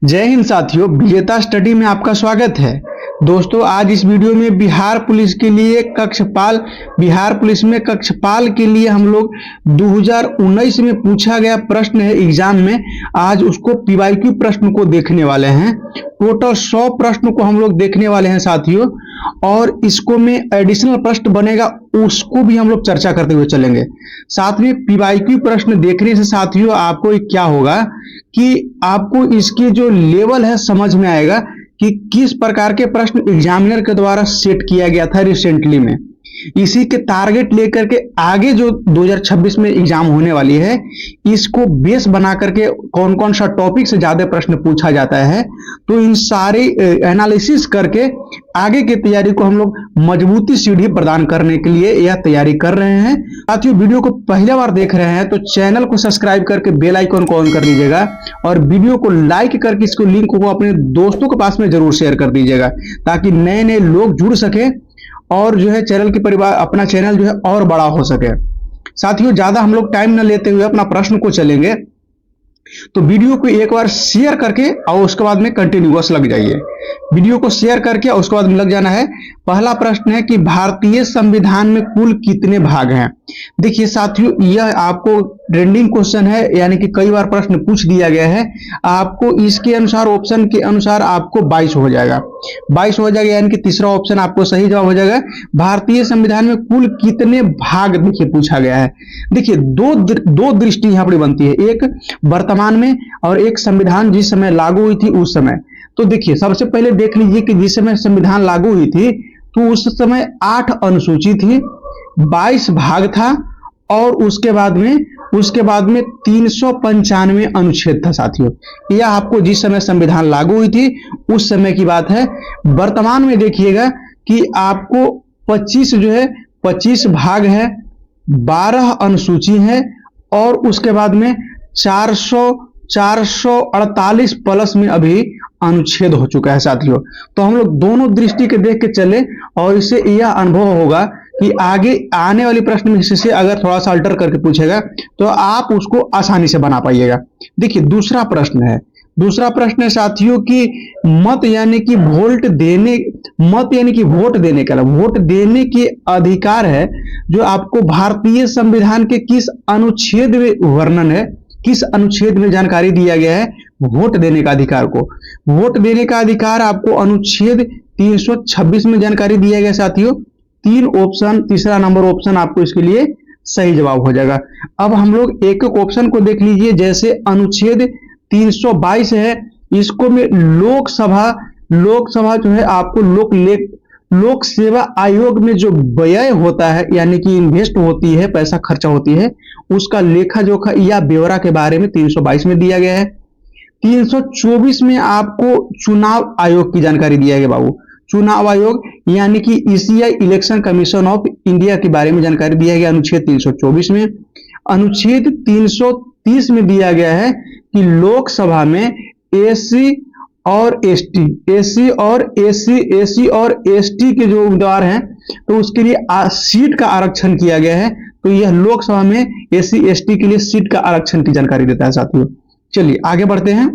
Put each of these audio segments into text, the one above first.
जय हिंद साथियों, विजेता स्टडी में आपका स्वागत है। दोस्तों, आज इस वीडियो में बिहार पुलिस में कक्षपाल के लिए हम लोग 2019 में पूछा गया प्रश्न है एग्जाम में, आज उसको पीवाईक्यू प्रश्न को देखने वाले हैं। टोटल 100 प्रश्न को हम लोग देखने वाले हैं साथियों, और इसको में एडिशनल प्रश्न बनेगा उसको भी हम लोग चर्चा करते हुए चलेंगे। साथ में पीवाईक्यू प्रश्न देखने से साथियों आपको क्या होगा कि आपको इसके जो लेवल है समझ में आएगा कि किस प्रकार के प्रश्न एग्जामिनर के द्वारा सेट किया गया था रिसेंटली में। इसी के टारगेट लेकर के आगे जो 2026 में एग्जाम होने वाली है, इसको बेस बना करके कौन कौन सा टॉपिक से ज्यादा प्रश्न पूछा जाता है, तो इन सारे एनालिसिस करके आगे की तैयारी को हम लोग मजबूती सीढ़ी प्रदान करने के लिए यह तैयारी कर रहे हैं। साथियों, वीडियो को पहली बार देख रहे हैं तो चैनल को सब्सक्राइब करके बेल आइकन को ऑन कर लीजिएगा, और वीडियो को लाइक करके इसको लिंक को अपने दोस्तों के पास में जरूर शेयर कर दीजिएगा, ताकि नए नए लोग जुड़ सके और जो है चैनल की परिवार अपना चैनल जो है और बड़ा हो सके। साथियों, ज्यादा हम लोग टाइम न लेते हुए अपना प्रश्न को चलेंगे, तो वीडियो को एक बार शेयर करके और उसके बाद में कंटिन्यूअस लग जाइए। वीडियो को शेयर करके और उसके बाद में लग जाना है। पहला प्रश्न है कि भारतीय संविधान में कुल कितने भाग हैं। देखिए साथियों, यह आपको ट्रेंडिंग क्वेश्चन है, यानी कि कई बार प्रश्न पूछ दिया गया है। आपको इसके अनुसार ऑप्शन के अनुसार आपको 22 हो जाएगा, 22 हो जाएगा, यानी कि तीसरा ऑप्शन आपको सही जवाब हो जाएगा। भारतीय संविधान में कुल कितने भाग देखिए पूछा गया है। देखिए दो दृष्टि यहाँ पर बनती है, एक वर्तमान में और एक संविधान जिस समय लागू हुई थी उस समय। तो देखिए सबसे पहले देख लीजिए कि जिस समय संविधान लागू हुई थी तो उस समय 8 अनुसूची थी, 22 भाग था, और उसके बाद में 395 अनुच्छेद था साथियों। यह आपको जिस समय संविधान लागू हुई थी उस समय की बात है। वर्तमान में देखिएगा कि आपको 25 भाग है, 12 अनुसूची है, और उसके बाद में 448 प्लस में अभी अनुच्छेद हो चुका है साथियों। तो हम लोग दोनों दृष्टि के देख के चले, और इससे यह अनुभव होगा कि आगे आने वाली प्रश्न में जिससे अगर थोड़ा सा अल्टर करके पूछेगा तो आप उसको आसानी से बना पाइएगा। देखिए दूसरा प्रश्न है साथियों कि मत यानी कि वोट देने के अधिकार है जो आपको भारतीय संविधान के किस अनुच्छेद में वर्णन है, किस अनुच्छेद में जानकारी दिया गया है वोट देने का अधिकार को। वोट देने का अधिकार आपको अनुच्छेद 326 में जानकारी दिया गया साथियों। 3 ऑप्शन, तीसरा नंबर ऑप्शन आपको इसके लिए सही जवाब हो जाएगा। अब हम लोग एक एक ऑप्शन को देख लीजिए। जैसे अनुच्छेद 322 है, इसको में लोकसभा जो है आपको लोक सेवा आयोग में जो व्यय होता है, यानी कि इन्वेस्ट होती है, पैसा खर्चा होती है, उसका लेखा जोखा या ब्यौरा के बारे में 322 में दिया गया है। 324 में आपको चुनाव आयोग की जानकारी दिया गया बाबू। चुनाव आयोग यानी कि ECI election commission of India के बारे में जानकारी दिया गया अनुच्छेद 324 में। अनुच्छेद 330 में दिया गया है कि लोकसभा में एससी और एसटी के जो उम्मीदवार हैं तो उसके लिए सीट का आरक्षण किया गया है। तो यह लोकसभा में एससी एसटी के लिए सीट का आरक्षण की जानकारी देता है साथियों। चलिए आगे बढ़ते हैं।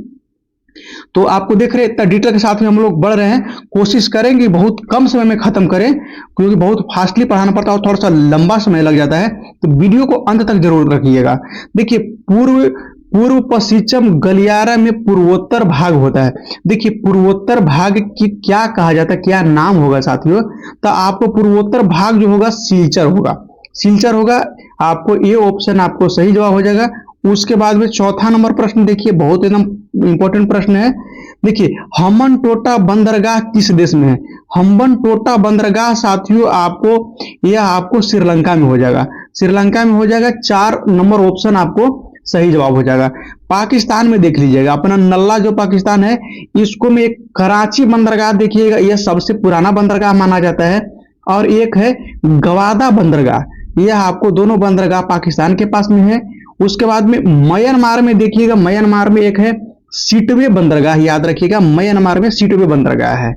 तो आपको देख रहे हैं इतना डिटेल के साथ में हम लोग बढ़ रहे हैं। कोशिश करेंगे बहुत कम समय में खत्म करें, क्योंकि बहुत फास्टली पढ़ाना पड़ता है और थोड़ा सा लंबा समय लग जाता है। तो वीडियो को अंत तक जरूर रखिएगा। देखिए पूर्व पश्चिम गलियारा में पूर्वोत्तर भाग होता है। देखिए पूर्वोत्तर भाग की क्या कहा जाता है, क्या नाम होगा साथियों, तो आपको पूर्वोत्तर भाग जो होगा सिलचर होगा। आपको ये ऑप्शन आपको सही जवाब हो जाएगा। उसके बाद में चौथा नंबर प्रश्न देखिए, बहुत एकदम इंपॉर्टेंट प्रश्न है। देखिए हम्बनटोटा बंदरगाह किस देश में है। हम्बनटोटा बंदरगाह साथियों आपको श्रीलंका में हो जाएगा। 4 नंबर ऑप्शन आपको सही जवाब हो जाएगा। पाकिस्तान में देख लीजिएगा, अपना नल्ला जो पाकिस्तान है, इसको में एक कराची बंदरगाह देखिएगा, यह सबसे पुराना बंदरगाह माना जाता है। और एक है गवादा बंदरगाह, यह आपको दोनों बंदरगाह पाकिस्तान के पास में है। उसके बाद में म्यांमार में देखिएगा, म्यांमार में एक है सिटवे बंदरगाह, याद रखिएगा म्यांमार में सिटवे बंदरगाह है।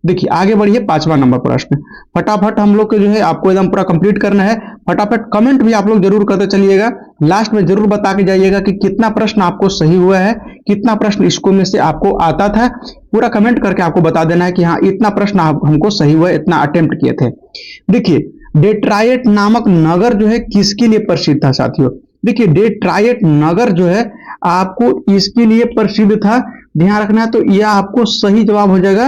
देखिए आगे बढ़िए, 5वां नंबर प्रश्न। फटाफट हम लोग को जो है आपको एकदम पूरा कंप्लीट करना है। फटाफट कमेंट भी आप लोग जरूर करते चलिएगा, लास्ट में जरूर बता के जाइएगा कि कितना प्रश्न आपको सही हुआ है, कितना प्रश्न इसको में से आपको आता था। पूरा कमेंट करके आपको बता देना है कि हाँ इतना प्रश्न हमको सही हुआ, इतना अटेम्प्ट किए थे। देखिए डेट्रायट नामक नगर जो है किसके लिए प्रसिद्ध था साथियों? देखिए डेट्रायट नगर जो है आपको इसके लिए प्रसिद्ध था, ध्यान रखना है। तो यह आपको सही जवाब हो जाएगा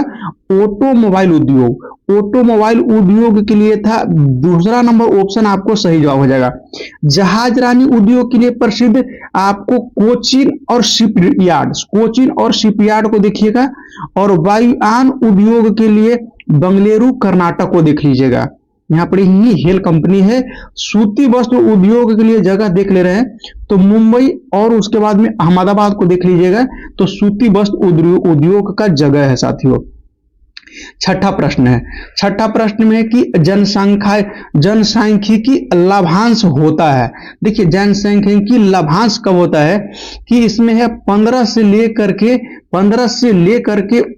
ऑटोमोबाइल उद्योग। ऑटोमोबाइल उद्योग के लिए था, दूसरा नंबर ऑप्शन आपको सही जवाब हो जाएगा। जहाजरानी उद्योग के लिए प्रसिद्ध आपको कोचीन और शिपयार्ड, कोचीन और शिपयार्ड को देखिएगा। और वायुयान उद्योग के लिए बंगलुरु कर्नाटक को देख लीजिएगा, यहाँ पर ही हेल कंपनी है। सूती वस्त्र उद्योग के लिए जगह देख ले रहे हैं तो मुंबई और उसके बाद में अहमदाबाद को देख लीजिएगा, तो सूती वस्त्र उद्योग का जगह है साथियों। छठा प्रश्न है, छठा प्रश्न में कि जनसांख्यिकी लाभांश होता है। देखिए जनसांख्यिकी लाभांश कब होता है कि इसमें है 15 से लेकर के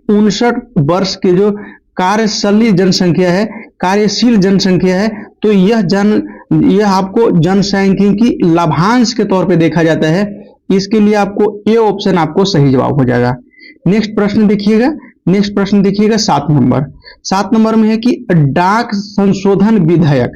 59 वर्ष के जो कार्यशील जनसंख्या है, कार्यशील जनसंख्या है, तो यह आपको जनसांख्यिकी लाभांश के तौर पे देखा जाता है। इसके लिए आपको ए ऑप्शन आपको सही जवाब हो जाएगा। नेक्स्ट प्रश्न देखिएगा, नेक्स्ट प्रश्न देखिएगा 7 नंबर। 7 नंबर में है कि डाक संशोधन विधेयक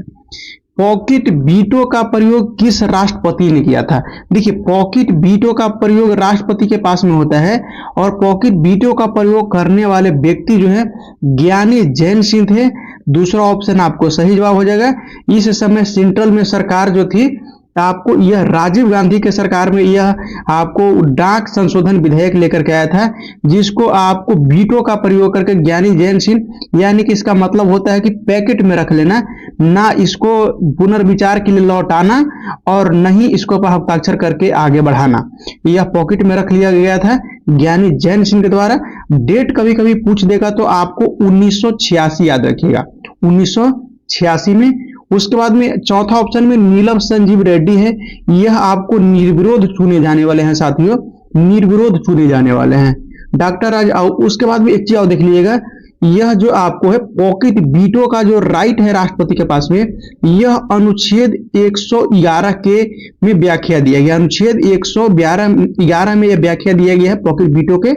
पॉकेट वीटो का प्रयोग किस राष्ट्रपति ने किया था? देखिए पॉकेट वीटो का प्रयोग राष्ट्रपति के पास में होता है, और पॉकेट वीटो का प्रयोग करने वाले व्यक्ति जो है ज्ञानी जैन सिंह थे। दूसरा ऑप्शन आपको सही जवाब हो जाएगा। इस समय सेंट्रल में सरकार जो थी आपको यह राजीव गांधी के सरकार में यह आपको डाक संशोधन विधेयक लेकर के आया था, जिसको आपको वीटो का प्रयोग करके ज्ञानी जैन सिंह, यानी कि इसका मतलब होता है कि पैकेट में रख लेना, ना इसको पुनर्विचार के लिए लौटाना और नहीं इसको पर हस्ताक्षर करके आगे बढ़ाना। यह पॉकेट में रख लिया गया था ज्ञानी जैन सिंह के द्वारा। डेट कभी कभी पूछ देगा तो आपको 1986 याद रखिएगा, 1986 में। उसके बाद में चौथा ऑप्शन में नीलम संजीव रेड्डी है, यह आपको निर्विरोध चुने जाने वाले हैं साथियों, निर्विरोध चुने जाने वाले हैं। डॉक्टर राज, उसके बाद में एक चीज और देख लीजिएगा, यह जो आपको है पॉकेट वीटो का जो राइट है राष्ट्रपति के पास में, यह अनुच्छेद 111 के में व्याख्या दिया गया, अनुच्छेद 111 में यह व्याख्या दिया गया है पॉकेट वीटो के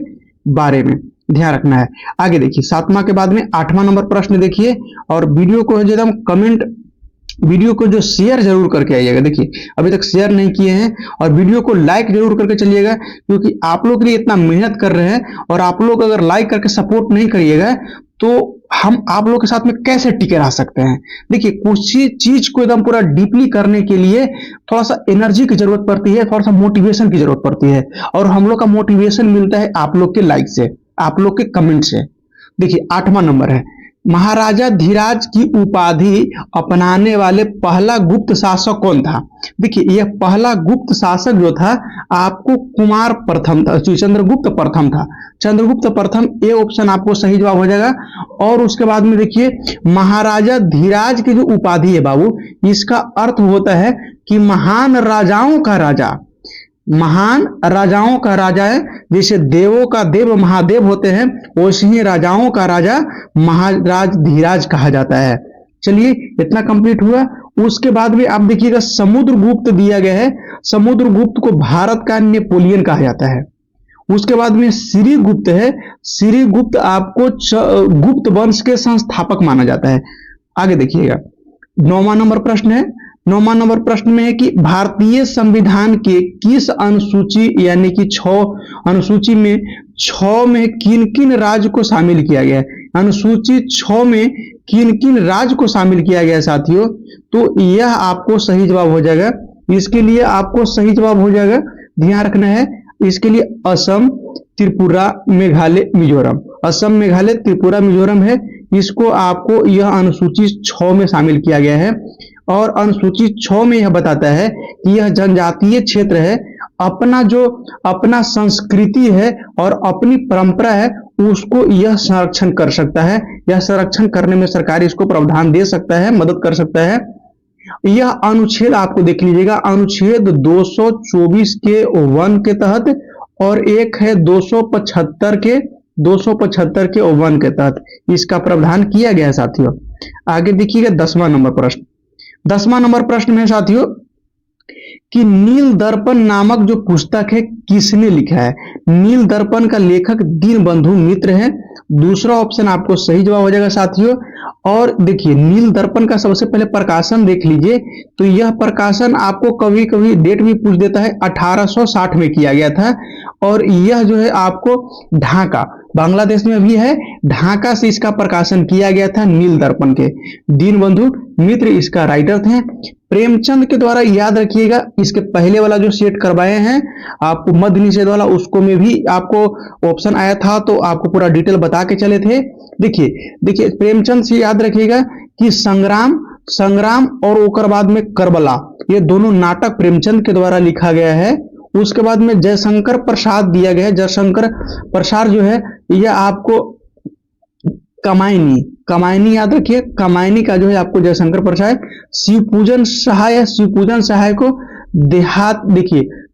बारे में, ध्यान रखना है। आगे देखिए 7वां के बाद में 8वां नंबर प्रश्न देखिए, और वीडियो को एकदम कमेंट, वीडियो को जो शेयर जरूर करके आइएगा। देखिए अभी तक शेयर नहीं किए हैं, और वीडियो को लाइक जरूर करके चलिएगा, क्योंकि आप लोग के लिए इतना मेहनत कर रहे हैं, और आप लोग अगर लाइक करके सपोर्ट नहीं करिएगा तो हम आप लोग के साथ में कैसे टिके रह सकते हैं। देखिए कुछ चीज को एकदम पूरा डीपली करने के लिए थोड़ा सा एनर्जी की जरूरत पड़ती है, थोड़ा सा मोटिवेशन की जरूरत पड़ती है, और हम लोग का मोटिवेशन मिलता है आप लोग के लाइक से, आप लोग के कमेंट से। देखिए 8वां नंबर है, महाराजा धीराज की उपाधि अपनाने वाले पहला गुप्त शासक कौन था? देखिए यह पहला गुप्त शासक जो था आपको कुमार प्रथम था, चंद्रगुप्त प्रथम था, चंद्रगुप्त प्रथम। ए ऑप्शन आपको सही जवाब हो जाएगा। और उसके बाद में देखिए महाराजा धीराज की जो उपाधि है बाबू, इसका अर्थ होता है कि महान राजाओं का राजा, महान राजाओं का राजा है। जैसे देवों का देव महादेव होते हैं, वैसे ही राजाओं का राजा महाराज धीराज कहा जाता है। चलिए इतना कंप्लीट हुआ। उसके बाद भी आप देखिएगा समुद्रगुप्त दिया गया है, समुद्रगुप्त को भारत का नेपोलियन कहा जाता है। उसके बाद में श्रीगुप्त है, श्रीगुप्त आपको गुप्त वंश के संस्थापक माना जाता है। आगे देखिएगा 9वां नंबर प्रश्न है। 9वां नंबर प्रश्न में है कि भारतीय संविधान के किस अनुसूची, यानी कि 6 अनुसूची में 6 में किन किन राज्य को शामिल किया गया है? अनुसूची 6 में किन किन राज्य को शामिल किया गया है साथियों? तो यह आपको सही जवाब हो जाएगा। इसके लिए आपको सही जवाब हो जाएगा, ध्यान रखना है। इसके लिए असम, त्रिपुरा, मेघालय, मिजोरम। असम, मेघालय, त्रिपुरा, मिजोरम है। इसको आपको यह अनुसूची 6 में शामिल किया गया है। और अनुसूची 6 में यह बताता है कि यह जनजातीय क्षेत्र है, अपना संस्कृति है और अपनी परंपरा है, उसको यह संरक्षण कर सकता है। यह संरक्षण करने में सरकार इसको प्रावधान दे सकता है, मदद कर सकता है। यह अनुच्छेद आपको देख लीजिएगा, अनुच्छेद 224 के 1 के तहत, और एक है 275 के 275 के 1 के तहत इसका प्रावधान किया गया है साथियों। आगे देखिएगा 10वां नंबर प्रश्न। 10वां नंबर प्रश्न में साथियों कि नील दर्पण नामक जो पुस्तक है किसने लिखा है। नील दर्पण का लेखक दीनबंधु मित्र है। दूसरा ऑप्शन आपको सही जवाब हो जाएगा साथियों। और देखिए नील दर्पण का सबसे पहले प्रकाशन देख लीजिए, तो यह प्रकाशन आपको कभी कभी डेट भी पूछ देता है, 1860 में किया गया था। और यह जो है आपको ढाका, बांग्लादेश में भी है, ढाका से इसका प्रकाशन किया गया था नील दर्पण के। दीनबंधु मित्र इसका राइटर थे। प्रेमचंद के द्वारा याद रखिएगा, इसके पहले वाला जो सेट करवाए हैं आपको मद्य निषेध वाला, उसको में भी आपको ऑप्शन आया था, तो आपको पूरा डिटेल बता के चले थे। देखिए प्रेमचंद से याद रखिएगा कि संग्राम और ओकर बाद में करबला, ये दोनों नाटक प्रेमचंद के द्वारा लिखा गया है। उसके बाद में जयशंकर प्रसाद दिया गया है। जयशंकर प्रसाद जो है यह आपको कमायनी याद रखिए, कमायनी का जो है आपको जयशंकर प्रसाद। शिवपूजन सहाय को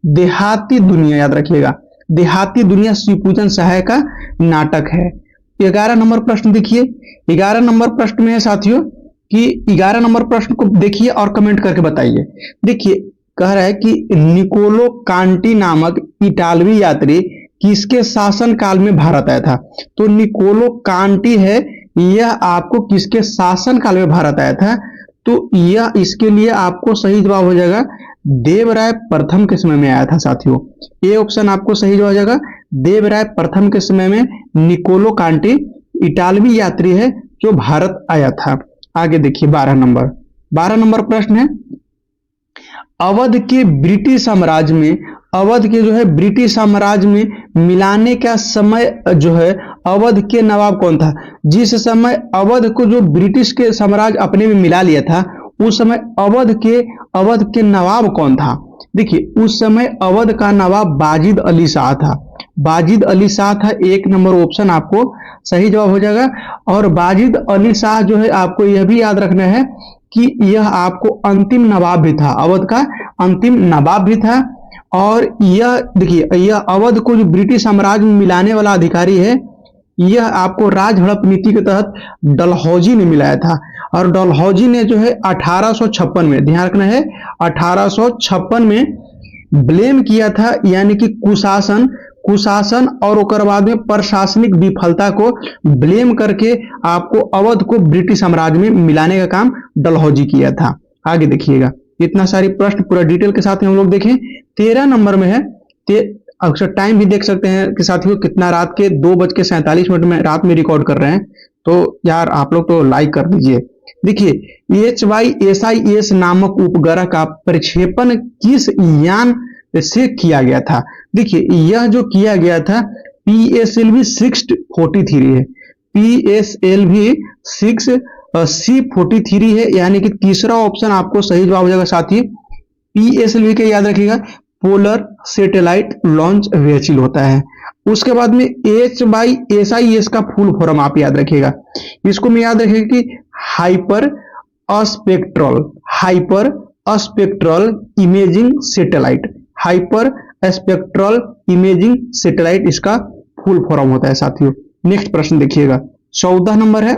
देहाती दुनिया याद रखिएगा, देहाती दुनिया शिवपूजन सहाय का नाटक है। 11 नंबर प्रश्न देखिए। 11 नंबर प्रश्न में है साथियों कि 11 नंबर प्रश्न को देखिए और कमेंट करके बताइए। देखिए कह रहा है कि निकोलो कांटी नामक इटालवी यात्री किसके शासन काल में भारत आया था। तो निकोलो कांटी है, यह आपको किसके शासन काल में भारत आया था। तो यह इसके लिए आपको सही जवाब हो जाएगा देवराय प्रथम के समय में आया था साथियों। ये ऑप्शन आपको सही जवाब हो जाएगा, देवराय प्रथम के समय में निकोलो कांटी इटालवी यात्री है जो भारत आया था। आगे देखिए 12 नंबर प्रश्न है, अवध के ब्रिटिश साम्राज्य में, अवध के जो है ब्रिटिश साम्राज्य में मिलाने का समय जो है अवध के नवाब कौन था। जिस समय अवध को जो ब्रिटिश के साम्राज्य अपने में मिला लिया था, उस समय अवध के नवाब कौन था। देखिए उस समय अवध का नवाब बाजिद अली शाह था। बाजिद अली शाह था, 1 नंबर ऑप्शन आपको सही जवाब हो जाएगा। और बाजिद अली शाह जो है आपको यह भी याद रखना है कि यह आपको अंतिम नवाब भी था, अवध का अंतिम नवाब भी था। और यह देखिए यह अवध को जो ब्रिटिश साम्राज्य में मिलाने वाला अधिकारी है, यह आपको राज हड़प नीति के तहत डलहौजी ने मिलाया था। और डलहौजी ने जो है 1856 में, ध्यान रखना है 1856 में ब्लेम किया था, यानी कि कुशासन और ओकर बाद में प्रशासनिक विफलता को ब्लेम करके आपको अवध को ब्रिटिश साम्राज्य में मिलाने का काम डलहौजी किया था। आगे देखिएगा, इतना सारी प्रश्न पूरा डिटेल के साथ हम लोग देखें। 13 नंबर में है, अक्सर टाइम भी देख सकते हैं कि साथियों कितना, रात के 2:47 में रात में रिकॉर्ड कर रहे हैं, तो यार आप लोग तो लाइक कर दीजिए। देखिए HYSIS नामक उपग्रह का प्रक्षेपण किस यान से किया गया था। देखिए यह जो किया गया था PSLV 643 है, PSLV 6C43 है, यानी कि तीसरा ऑप्शन आपको सही जवाब हो जाएगा साथी। PSLV के याद रखिएगा पोलर सैटेलाइट लॉन्च व्हीकल होता है। उसके बाद में HYSIS का फुल फॉर्म आप याद रखिएगा, इसको मैं याद रखिएगा कि hyper spectral imaging satellite, hyper spectral imaging satellite इसका फुल फॉर्म होता है साथियों। नेक्स्ट प्रश्न देखिएगा 14 नंबर है।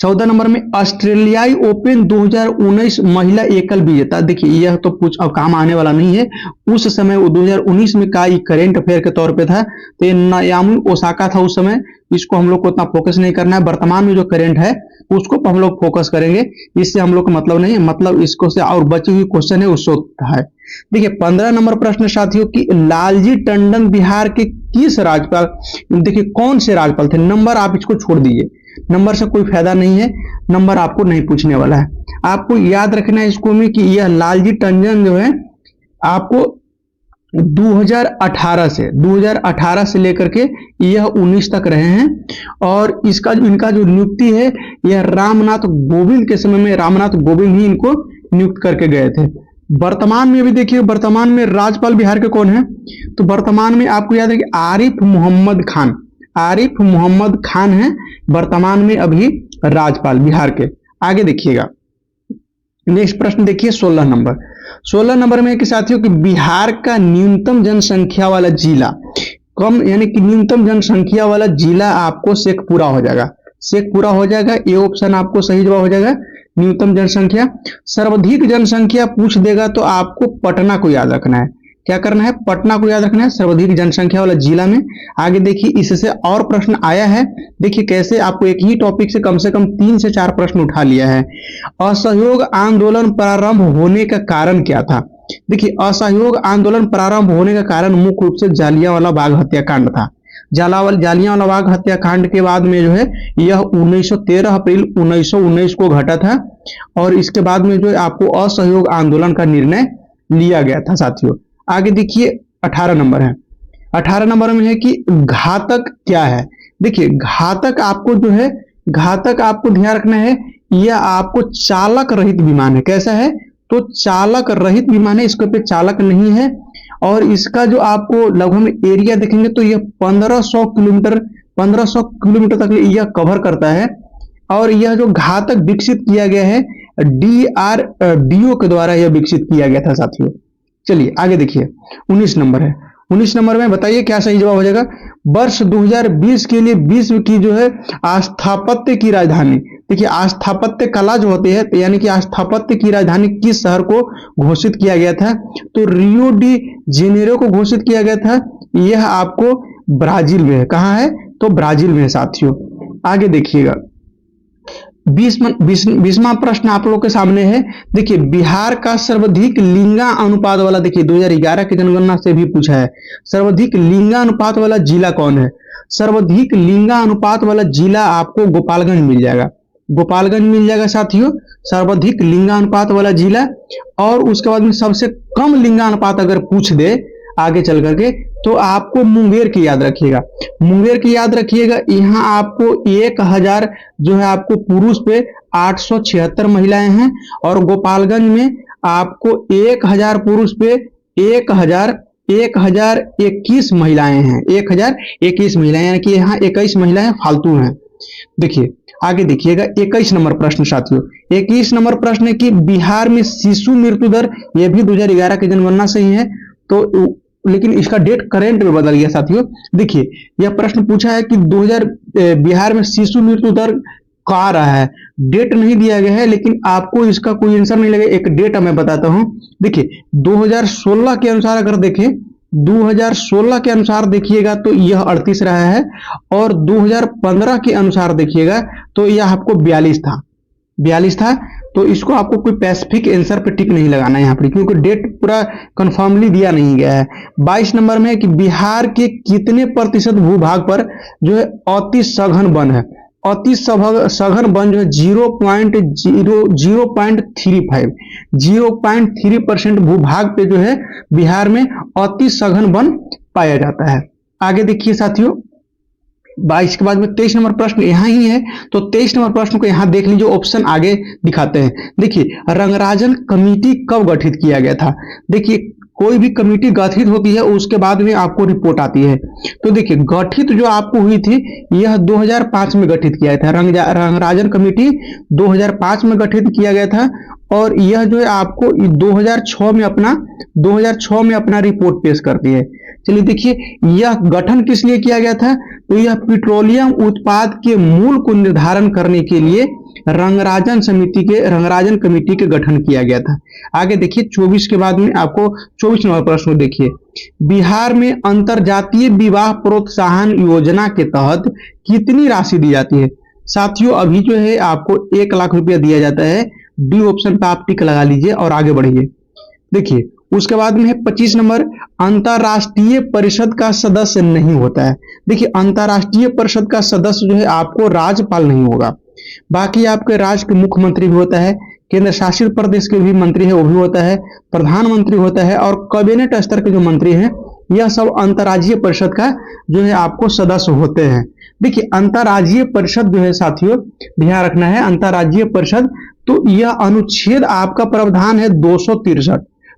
14 नंबर में ऑस्ट्रेलियाई ओपन 2019 महिला एकल विजेता। देखिए यह तो कुछ अब काम आने वाला नहीं है, उस समय वो 2019 में का करेंट अफेयर के तौर पे था, तो ये नाओमी ओसाका था उस समय। इसको हम लोग को उतना फोकस नहीं करना है, वर्तमान में जो करंट है उसको हम लोग फोकस करेंगे, इससे हम लोग का मतलब नहीं है, मतलब इसको से और बची हुई क्वेश्चन है उससे है। देखिए 15 नंबर प्रश्न साथियों कि लालजी टंडन बिहार के किस राज्यपाल, देखिए कौन से राज्यपाल थे। नंबर आप इसको छोड़ दीजिए, नंबर से कोई फायदा नहीं है, नंबर आपको नहीं पूछने वाला है। आपको याद रखना है इसको में कि यह लालजी टंडन जो है आपको 2018 से लेकर के यह 19 तक रहे हैं। और इनका जो नियुक्ति है यह रामनाथ कोविंद के समय में, रामनाथ कोविंद ही इनको नियुक्त करके गए थे। वर्तमान में भी देखिए, वर्तमान में राज्यपाल बिहार के कौन है, तो वर्तमान में आपको याद है कि आरिफ मोहम्मद खान है वर्तमान में अभी राज्यपाल बिहार के। आगे देखिएगा नेक्स्ट प्रश्न देखिए 16 नंबर में कि साथियों कि बिहार का न्यूनतम जनसंख्या वाला जिला कम यानी कि न्यूनतम जनसंख्या वाला जिला आपको शेखपुरा हो जाएगा, शेखपुरा हो जाएगा। ये ऑप्शन आपको सही जवाब हो जाएगा, न्यूनतम जनसंख्या। सर्वाधिक जनसंख्या पूछ देगा तो आपको पटना को याद रखना है। क्या करना है? पटना को याद रखना है सर्वाधिक जनसंख्या वाला जिला में। आगे देखिए, इससे और प्रश्न आया है। देखिए कैसे आपको एक ही टॉपिक से कम 3 से 4 प्रश्न उठा लिया है। असहयोग आंदोलन प्रारंभ होने का कारण क्या था? देखिए, असहयोग आंदोलन प्रारंभ होने का कारण मुख्य रूप से जालियांवाला बाग हत्याकांड था। जालियांवाला बाग हत्याकांड के बाद में जो है यह 1913 अप्रैल 1919 को घटा था, और इसके बाद में जो है आपको असहयोग आंदोलन का निर्णय लिया गया था साथियों। आगे देखिए 18 नंबर है। 18 नंबर में है कि घातक क्या है? देखिए घातक आपको जो है, घातक आपको ध्यान रखना है, यह आपको चालक रहित विमान है। कैसा है? तो चालक रहित विमान है, इसके पे चालक नहीं है। और इसका जो आपको लगभग एरिया देखेंगे तो यह 1500 किलोमीटर तक यह कवर करता है। और यह जो घातक विकसित किया गया है DRDO के द्वारा यह विकसित किया गया था साथियों। चलिए आगे देखिए 19 नंबर है। 19 नंबर में बताइए क्या सही जवाब हो जाएगा? वर्ष 2020 के लिए विश्व की जो है स्थापत्य की राजधानी, देखिए स्थापत्य कला जो होती है, यानी कि स्थापत्य की राजधानी किस शहर को घोषित किया गया था? तो रियो डी जेनेरो को घोषित किया गया था। यह आपको ब्राजील में है। कहाँ है? तो ब्राजील में है साथियों। आगे देखिएगा 20वां प्रश्न आप लोगों के सामने है। देखिए बिहार का सर्वाधिक लिंगा अनुपात वाला, देखिए 2011 की जनगणना से भी पूछा है, सर्वाधिक लिंगा अनुपात वाला जिला कौन है? सर्वाधिक लिंगा अनुपात वाला जिला आपको गोपालगंज मिल जाएगा, गोपालगंज मिल जाएगा साथियों, सर्वाधिक लिंगा अनुपात वाला जिला। और उसके बाद में सबसे कम लिंगा अनुपात अगर पूछ दे आगे चल करके तो आपको मुंगेर की याद रखिएगा, मुंगेर की याद रखिएगा। यहाँ आपको 1000 जो है आपको पुरुष पे 876 महिलाएं हैं, और गोपालगंज में आपको 1000 पुरुष पे 1021 महिलाएं हैं, 1021 महिलाएं, यानी कि यहाँ 21 महिलाएं फालतू हैं। देखिए आगे देखिएगा 21 नंबर प्रश्न साथियों। 21 नंबर प्रश्न है कि बिहार में शिशु मृत्यु दर, यह भी 2011 की जनगणना से ही है, तो लेकिन इसका डेट करेंट में बदल गया साथियों। देखिए यह प्रश्न पूछा है कि बिहार में शिशु मृत्यु दर का आ रहा है, डेट नहीं दिया गया है, लेकिन आपको इसका कोई आंसर नहीं लगेगा। एक डेट मैं बताता हूं। देखिए 2016 के अनुसार अगर देखें, 2016 के अनुसार देखिएगा तो यह 38 रहा है, और 2015 के अनुसार देखिएगा तो यह आपको 42 था। तो इसको आपको कोई स्पेसिफिक आंसर पे टिक नहीं लगाना है यहाँ पर, क्योंकि डेट पूरा कंफर्मली दिया नहीं गया है। 22 नंबर में कि बिहार के कितने प्रतिशत भूभाग पर जो है अति सघन वन है? अति सघन वन जो है 0.3% भूभाग पे जो है बिहार में अति सघन वन पाया जाता है। आगे देखिए साथियों 22 के बाद में 23 नंबर प्रश्न यहाँ ही है, तो 23 नंबर प्रश्न को यहाँ देख लीजिए, ऑप्शन आगे दिखाते हैं। देखिए रंगराजन कमेटी कब गठित किया गया था? देखिए कोई भी कमेटी गठित होती है उसके बाद में आपको रिपोर्ट आती है। तो देखिए गठित जो आपको हुई थी यह 2005 में गठित किया था, रंगराजन कमेटी 2005 में गठित किया गया था, और यह जो है आपको 2006 में अपना रिपोर्ट पेश करती है। चलिए देखिए यह गठन किस लिए किया गया था? तो यह पेट्रोलियम उत्पाद के मूल्य को निर्धारण करने के लिए रंगराजन कमेटी के गठन किया गया था। आगे देखिए 24 के बाद में आपको 24 नंबर प्रश्न देखिए, बिहार में अंतरजातीय विवाह प्रोत्साहन योजना के तहत कितनी राशि दी जाती है? साथियों अभी जो है आपको 1 लाख रुपया दिया जाता है। डी ऑप्शन पे आप टिक लगा लीजिए और आगे बढ़िए। देखिए उसके बाद में है 25 नंबर, अंतरराष्ट्रीय परिषद का सदस्य नहीं होता है। देखिए अंतरराष्ट्रीय परिषद का सदस्य जो है आपको राज्यपाल नहीं होगा, बाकी आपके राज्य के मुख्यमंत्री भी होता है, केंद्र शासित प्रदेश के भी मंत्री है वो भी होता है, प्रधानमंत्री होता है, और कैबिनेट स्तर के जो मंत्री हैं यह सब अंतरराज्यीय परिषद का जो है आपको सदस्य होते हैं। देखिए अंतरराज्यीय परिषद जो है साथियों ध्यान रखना है, अंतरराज्यीय परिषद, तो यह अनुच्छेद आपका प्रावधान है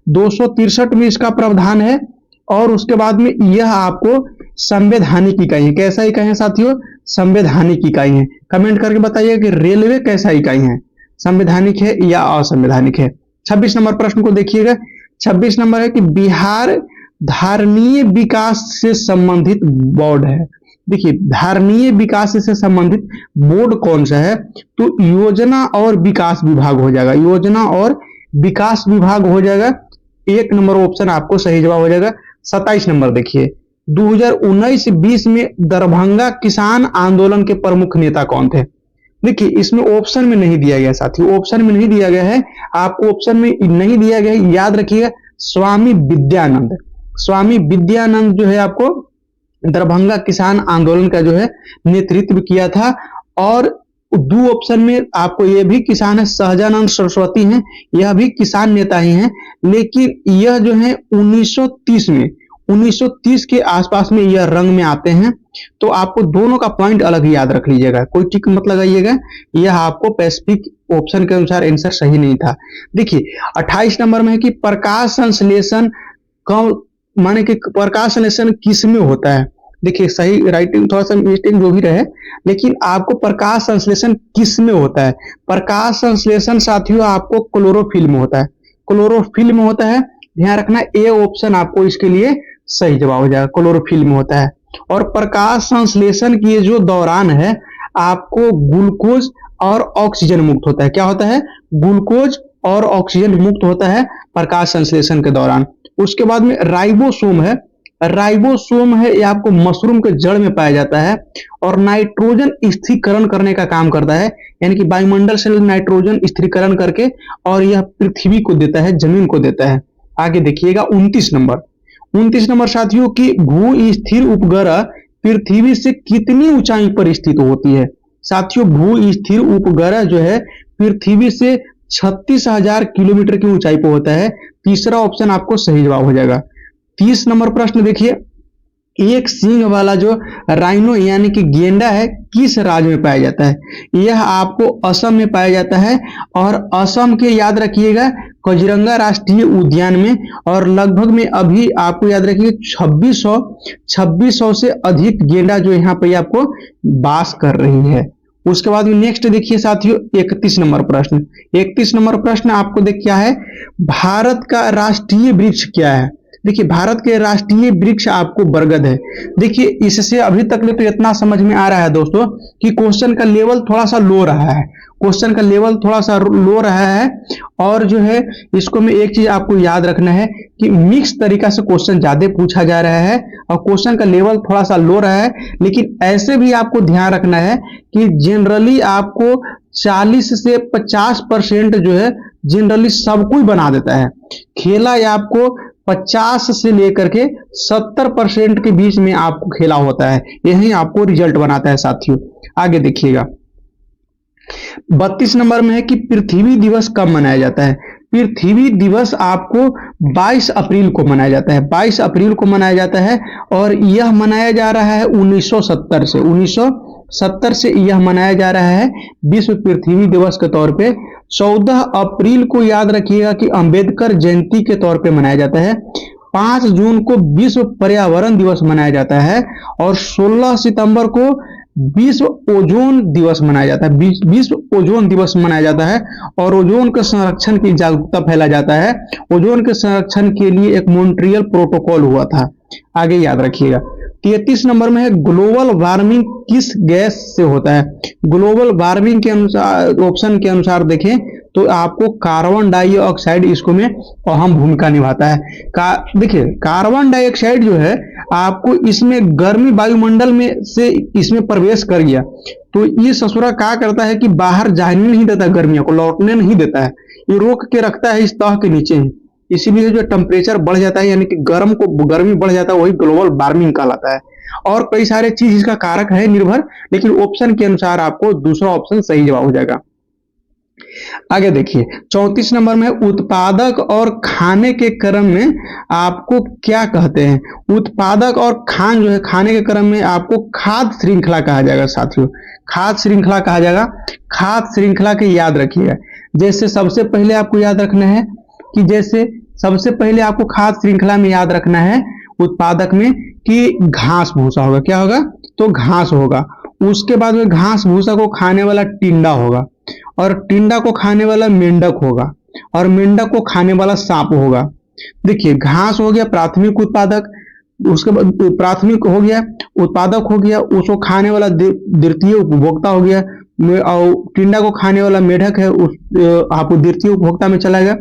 263 में इसका प्रावधान है। और उसके बाद में यह आपको संवैधानिक इकाई है। कैसा इकाई है साथियों? संवैधानिक इकाई है। कमेंट करके बताइए कि रेलवे कैसा इकाई है, संवैधानिक है या असंवैधानिक है। 26 नंबर प्रश्न को देखिएगा। 26 नंबर है कि बिहार धारणीय विकास से संबंधित बोर्ड है। देखिए धारणीय विकास से संबंधित बोर्ड कौन सा है, तो योजना और विकास विभाग हो जाएगा, योजना और विकास विभाग हो जाएगा। 1 नंबर ऑप्शन आपको सही जवाब हो जाएगा। 27 नंबर देखिए, 2019-20 में दरभंगा किसान आंदोलन के प्रमुख नेता कौन थे। देखिए इसमें ऑप्शन में नहीं दिया गया साथी, ऑप्शन में नहीं दिया गया है, आपको ऑप्शन में नहीं दिया गया है, याद रखिएगा स्वामी विद्यानंद। स्वामी विद्यानंद जो है आपको दरभंगा किसान आंदोलन का जो है नेतृत्व किया था। और 2 ऑप्शन में आपको ये भी किसान है, सहजानंद सरस्वती हैं, यह भी किसान नेता ही हैं, लेकिन यह जो है 1930 के आसपास में यह रंग में आते हैं। तो आपको दोनों का पॉइंट अलग याद रख लीजिएगा, कोई टिक मत लगाइएगा, यह आपको पैसिफिक ऑप्शन के अनुसार आंसर सही नहीं था। देखिए 28 नंबर में है कि प्रकाश संश्लेषण माने कि प्रकाश संश्लेषण किस में होता है। देखिए सही राइटिंग थोड़ा सा मिस्टेक जो भी रहे, लेकिन आपको प्रकाश संश्लेषण किस में होता है। प्रकाश संश्लेषण साथियों आपको क्लोरोफिल में होता है, क्लोरोफिल में होता है, ध्यान रखना। ए ऑप्शन आपको इसके लिए सही जवाब हो जाएगा, क्लोरोफिल में होता है। और प्रकाश संश्लेषण के जो दौरान है आपको ग्लूकोज और ऑक्सीजन मुक्त होता है। क्या होता है, ग्लूकोज और ऑक्सीजन मुक्त होता है प्रकाश संश्लेषण के दौरान। उसके बाद में राइबोसोम है, राइबोसोम है ये आपको मशरूम के जड़ में पाया जाता है और नाइट्रोजन स्थिरीकरण करने का काम करता है, यानी कि वायुमंडल से नाइट्रोजन स्थिरीकरण करके और यह पृथ्वी को देता है, जमीन को देता है। आगे देखिएगा 29 नंबर साथियों की भू स्थिर उपग्रह पृथ्वी से कितनी ऊंचाई पर स्थित होती है। साथियों भू स्थिर उपग्रह जो है पृथ्वी से 36,000 किलोमीटर की ऊंचाई पर होता है। तीसरा ऑप्शन आपको सही जवाब हो जाएगा। 30 नंबर प्रश्न देखिए, एक सींग वाला जो राइनो यानी कि गेंडा है किस राज्य में पाया जाता है। यह आपको असम में पाया जाता है और असम के याद रखिएगा काजीरंगा राष्ट्रीय उद्यान में। और लगभग में अभी आपको याद रखिए 2600 से अधिक गेंडा जो यहाँ पे आपको वास कर रही है। उसके बाद में नेक्स्ट देखिए साथियों 31 नंबर प्रश्न। 31 नंबर प्रश्न आपको देख क्या है, भारत का राष्ट्रीय वृक्ष क्या है। देखिए भारत के राष्ट्रीय वृक्ष आपको बरगद है। देखिए इससे अभी तक ले तो इतना समझ में आ रहा है दोस्तों कि क्वेश्चन का लेवल थोड़ा सा लो रहा है, क्वेश्चन का लेवल थोड़ा सा लो रहा है। और जो है इसको में एक चीज आपको याद रखना है कि मिक्स तरीका से क्वेश्चन ज्यादा पूछा जा रहा है और क्वेश्चन का लेवल थोड़ा सा लो रहा है। लेकिन ऐसे भी आपको ध्यान रखना है कि जनरली आपको 40 से 50% जो है जनरली सब कोई बना देता है। खेला या आपको 50 से लेकर के 70% के बीच में आपको खेला होता है, यही आपको रिजल्ट बनाता है साथियों। आगे देखिएगा 32 नंबर में है कि पृथ्वी दिवस कब मनाया जाता है। पृथ्वी दिवस आपको 22 अप्रैल को मनाया जाता है, 22 अप्रैल को मनाया जाता है। और यह मनाया जा रहा है 1970 से यह मनाया जा रहा है विश्व पृथ्वी दिवस के तौर पे। 14 अप्रैल को याद रखिएगा कि अंबेडकर जयंती के तौर पे मनाया जाता है। 5 जून को विश्व पर्यावरण दिवस मनाया जाता है और 16 सितंबर को विश्व ओजोन दिवस मनाया जाता है, विश्व ओजोन दिवस मनाया जाता है। और ओजोन के संरक्षण की जागरूकता फैला जाता है। ओजोन के संरक्षण के लिए एक मॉन्ट्रियल प्रोटोकॉल हुआ था, आगे याद रखिएगा। 33 नंबर में है ग्लोबल वार्मिंग किस गैस से होता है। ग्लोबल वार्मिंग के अनुसार ऑप्शन के अनुसार देखें तो आपको कार्बन डाइऑक्साइड इसको में अहम भूमिका निभाता है। देखिए कार्बन डाइऑक्साइड जो है आपको इसमें गर्मी वायुमंडल में से इसमें प्रवेश कर गया तो ये ससुरा क्या करता है कि बाहर जाने नहीं देता, गर्मियों को लौटने नहीं देता है, ये रोक के रखता है इस तह के नीचे ही। इसीलिए जो टेम्परेचर बढ़ जाता है यानी कि गर्मी बढ़ जाता है, वही ग्लोबल वार्मिंग कहलाता है। और कई सारे चीज इसका कारक है निर्भर, लेकिन ऑप्शन के अनुसार आपको दूसरा ऑप्शन सही जवाब हो जाएगा। आगे देखिए 34 नंबर में उत्पादक और खाने के क्रम में आपको क्या कहते हैं। उत्पादक और खान जो है खाने के क्रम में आपको खाद्य श्रृंखला कहा जाएगा साथियों, खाद्य श्रृंखला कहा जाएगा। खाद्य श्रृंखला के याद रखिएगा, जैसे सबसे पहले आपको याद रखना है कि जैसे सबसे पहले आपको खाद्य श्रृंखला में याद रखना है उत्पादक में कि घास भूसा होगा। क्या होगा, तो घास होगा। उसके बाद में घास भूसा को खाने वाला टिंडा होगा और टिंडा को खाने वाला मेंढक होगा और मेंढक को खाने वाला सांप होगा। देखिए घास हो गया प्राथमिक उत्पादक, उसके बाद प्राथमिक हो गया, उत्पादक हो गया, उसको खाने वाला द्वितीय उपभोक्ता हो गया, और टिंडा को खाने वाला मेढक है उस आपको द्वितीय उपभोक्ता में चला गया।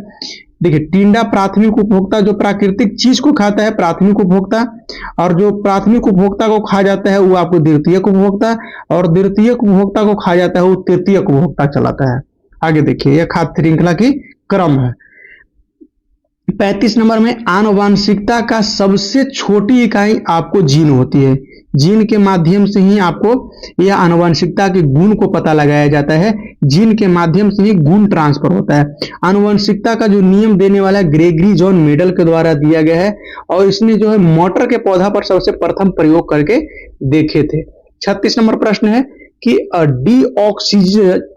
देखिए टिंडा प्राथमिक उपभोक्ता, जो प्राकृतिक चीज को खाता है प्राथमिक उपभोक्ता, और जो प्राथमिक उपभोक्ता को खा जाता है वो आपको द्वितीय उपभोक्ता, और द्वितीय उपभोक्ता को खा जाता है वो तृतीय उपभोक्ता चलाता है। आगे देखिए यह खाद्य श्रृंखला की क्रम है। 35 नंबर में आनुवांशिकता का सबसे छोटी इकाई आपको जीन होती है। जीन के माध्यम से ही आपको यह आनुवंशिकता के गुण को पता लगाया जाता है। जीन के माध्यम से ही गुण ट्रांसफर होता है। आनुवंशिकता का जो नियम देने वाला ग्रेगरी जॉन मेडल के द्वारा दिया गया है, और इसने जो है मटर के पौधा पर सबसे प्रथम प्रयोग करके देखे थे। 36 नंबर प्रश्न है कि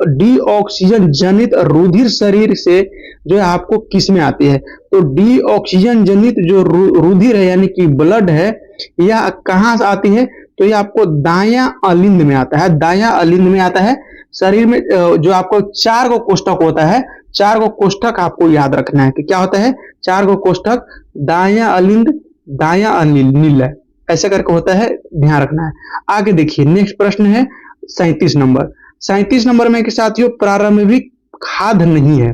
डीऑक्सीजन जनित रुधिर शरीर से जो है आपको किस में आती है। तो डीऑक्सीजन जनित जो रुधिर है यानी कि ब्लड है, यह कहां से आती है, तो यह आपको दायां अलिंद में आता है। दायां अलिंद में आता है। शरीर में जो आपको 4 गो कोष्ठक होता है, 4 गो कोष्ठक आपको याद रखना है कि क्या होता है। 4 गो कोष्ठक, दायां अलिंद, दायां अनिल, ऐसे करके होता है, ध्यान रखना है। आगे देखिए नेक्स्ट प्रश्न है 37 नंबर। 37 नंबर में के साथियों प्रारंभिक खाद नहीं है।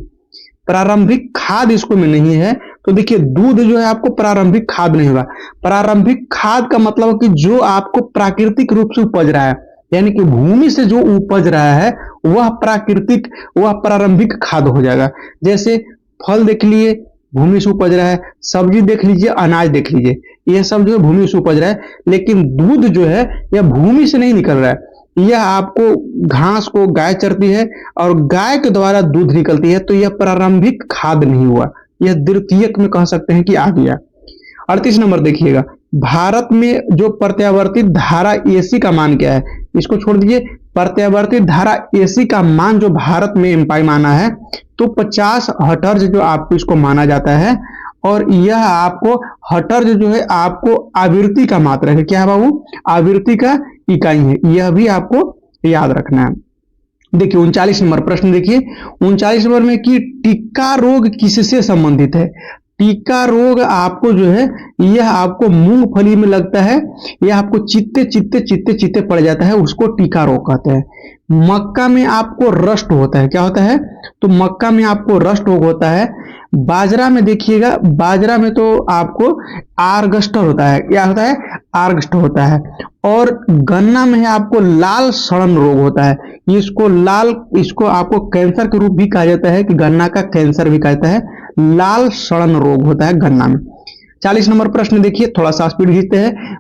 प्रारंभिक खाद इसको में नहीं है। तो देखिए दूध जो है आपको प्रारंभिक खाद नहीं होगा। प्रारंभिक खाद का मतलब कि जो आपको प्राकृतिक रूप से उपज रहा है, यानी कि भूमि से जो उपज रहा है वह प्राकृतिक, वह प्रारंभिक खाद हो जाएगा। जैसे फल देख लिए भूमि से उपज रहा है, सब्जी देख लीजिए, अनाज देख लीजिए, यह सब जो है भूमि से उपज रहा है। लेकिन दूध जो है यह भूमि से नहीं निकल रहा है, यह आपको घास को गाय चरती है और गाय के द्वारा दूध निकलती है। तो यह प्रारंभिक खाद नहीं हुआ, यह द्वितीयक में कह सकते हैं कि आ गया। 38 नंबर देखिएगा, भारत में जो प्रत्यावर्ती धारा एसी का मान क्या है। इसको छोड़ दीजिए। प्रत्यावर्ती धारा एसी का मान जो भारत में पैमाना है तो 50 हर्ट्ज जो आपको इसको माना जाता है। और यह आपको हर्ट्ज जो है आपको आवृत्ति का मात्रा है। क्या है बाबू, आवृत्ति का इकाई है, यह भी आपको याद रखना है। देखिए 39 नंबर प्रश्न देखिए 39 नंबर में कि टिक्का रोग किससे संबंधित है। टिक्का रोग आपको जो है यह आपको मूंगफली में लगता है, यह आपको चित्ते चित्ते चित्ते चित्ते पड़ जाता है, उसको टिक्का रोग कहते हैं। मक्का में आपको रस्ट होता है। क्या होता है, तो मक्का में आपको रस्ट रोग होता है। बाजरा में देखिएगा, बाजरा में तो आपको आर्गस्टर होता है। क्या होता है, आर्गस्टर होता है। और गन्ना में है आपको लाल सड़न रोग होता है। इसको आपको कैंसर के रूप भी कहा जाता है, कि गन्ना का कैंसर भी कहता है। लाल सड़न रोग होता है गन्ना में। 40 नंबर प्रश्न देखिए, थोड़ा सा स्पीड खींचते हैं।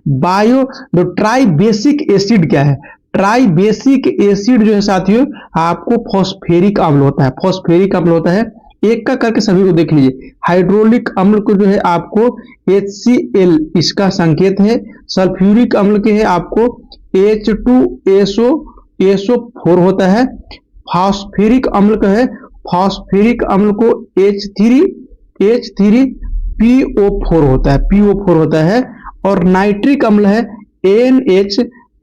जो ट्राइबेसिक एसिड क्या है। ट्राइबेसिक एसिड जो है साथियों आपको फॉस्फेरिक अम्ल होता है। फॉस्फेरिक अम्ल होता है। एक का करके सभी को देख लीजिए। हाइड्रोलिक अम्ल को जो है आपको HCl इसका संकेत है। सल्फ्यूरिक अम्ल के है आपको H2SO4 होता है। फास्फेरिक अम्ल का है, फास्फेरिक अम्ल को H3PO4 होता है, PO4 होता है। और नाइट्रिक अम्ल है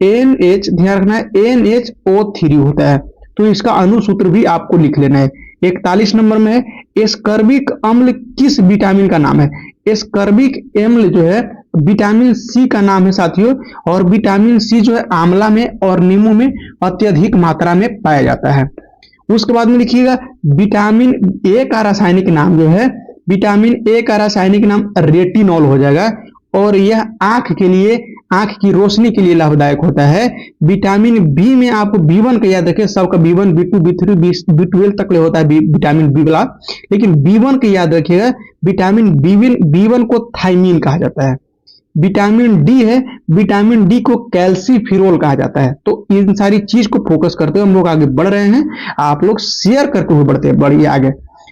NH ध्यान रखना है, NHO3 होता है। तो इसका अनुसूत्र भी आपको लिख लेना है। 41 नंबर में है एस्कर्बिक अम्ल किस विटामिन का नाम है। एस्कर्बिक अम्ल जो है विटामिन सी का नाम है साथियों। और विटामिन सी जो है आंवला में और नींबू में अत्यधिक मात्रा में पाया जाता है। उसके बाद में लिखिएगा विटामिन ए का रासायनिक नाम जो है, विटामिन ए का रासायनिक नाम रेटिनॉल हो जाएगा। और यह आंख के लिए, आंख की रोशनी के लिए लाभदायक होता है। विटामिन बी में आपको B1 का याद रखें, सबका B1 B2 B3 B12 तक ले होता है विटामिन बी वाला, लेकिन B1 के याद रखिएगा। विटामिन B1 को थायमीन कहा जाता है। विटामिन डी है, विटामिन डी को कैल्सीफिरोल कहा जाता है। तो इन सारी चीज को फोकस करते हुए हम लोग आगे बढ़ रहे हैं, आप लोग शेयर करते हुए बढ़िए आगे।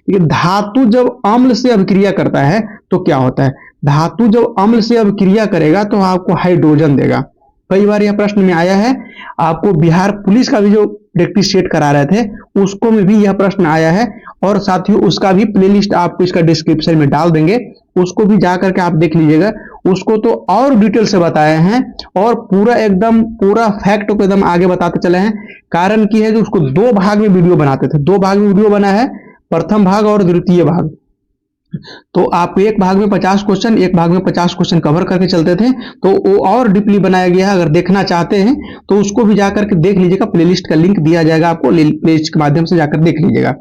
धातु जब अम्ल से अभिक्रिया करता है तो क्या होता है। धातु जब अम्ल से अभिक्रिया करेगा तो आपको हाइड्रोजन देगा। कई बार यह प्रश्न में आया है। आपको बिहार पुलिस का भी जो प्रैक्टिस सेट करा रहे थे उसको में भी यह प्रश्न आया है। और साथियों उसका भी प्लेलिस्ट आपको इसका डिस्क्रिप्शन में डाल देंगे, उसको भी जा करके आप देख लीजिएगा। उसको तो और डिटेल से बताए हैं और पूरा फैक्ट को एकदम आगे बताते चले हैं। कारण की है जो उसको 2 भाग में वीडियो बनाते थे, 2 भाग में वीडियो बना है, प्रथम भाग और द्वितीय भाग। तो आप एक भाग में 50 क्वेश्चन, एक भाग में 50 क्वेश्चन कवर करके चलते थे, तो वो और डीपली बनाया गया है। अगर देखना चाहते हैं तो उसको भी जाकर के देख लीजिएगा, प्लेलिस्ट का लिंक दिया जाएगा आपको, प्लेलिस्ट के माध्यम से जाकर देख लीजिएगा।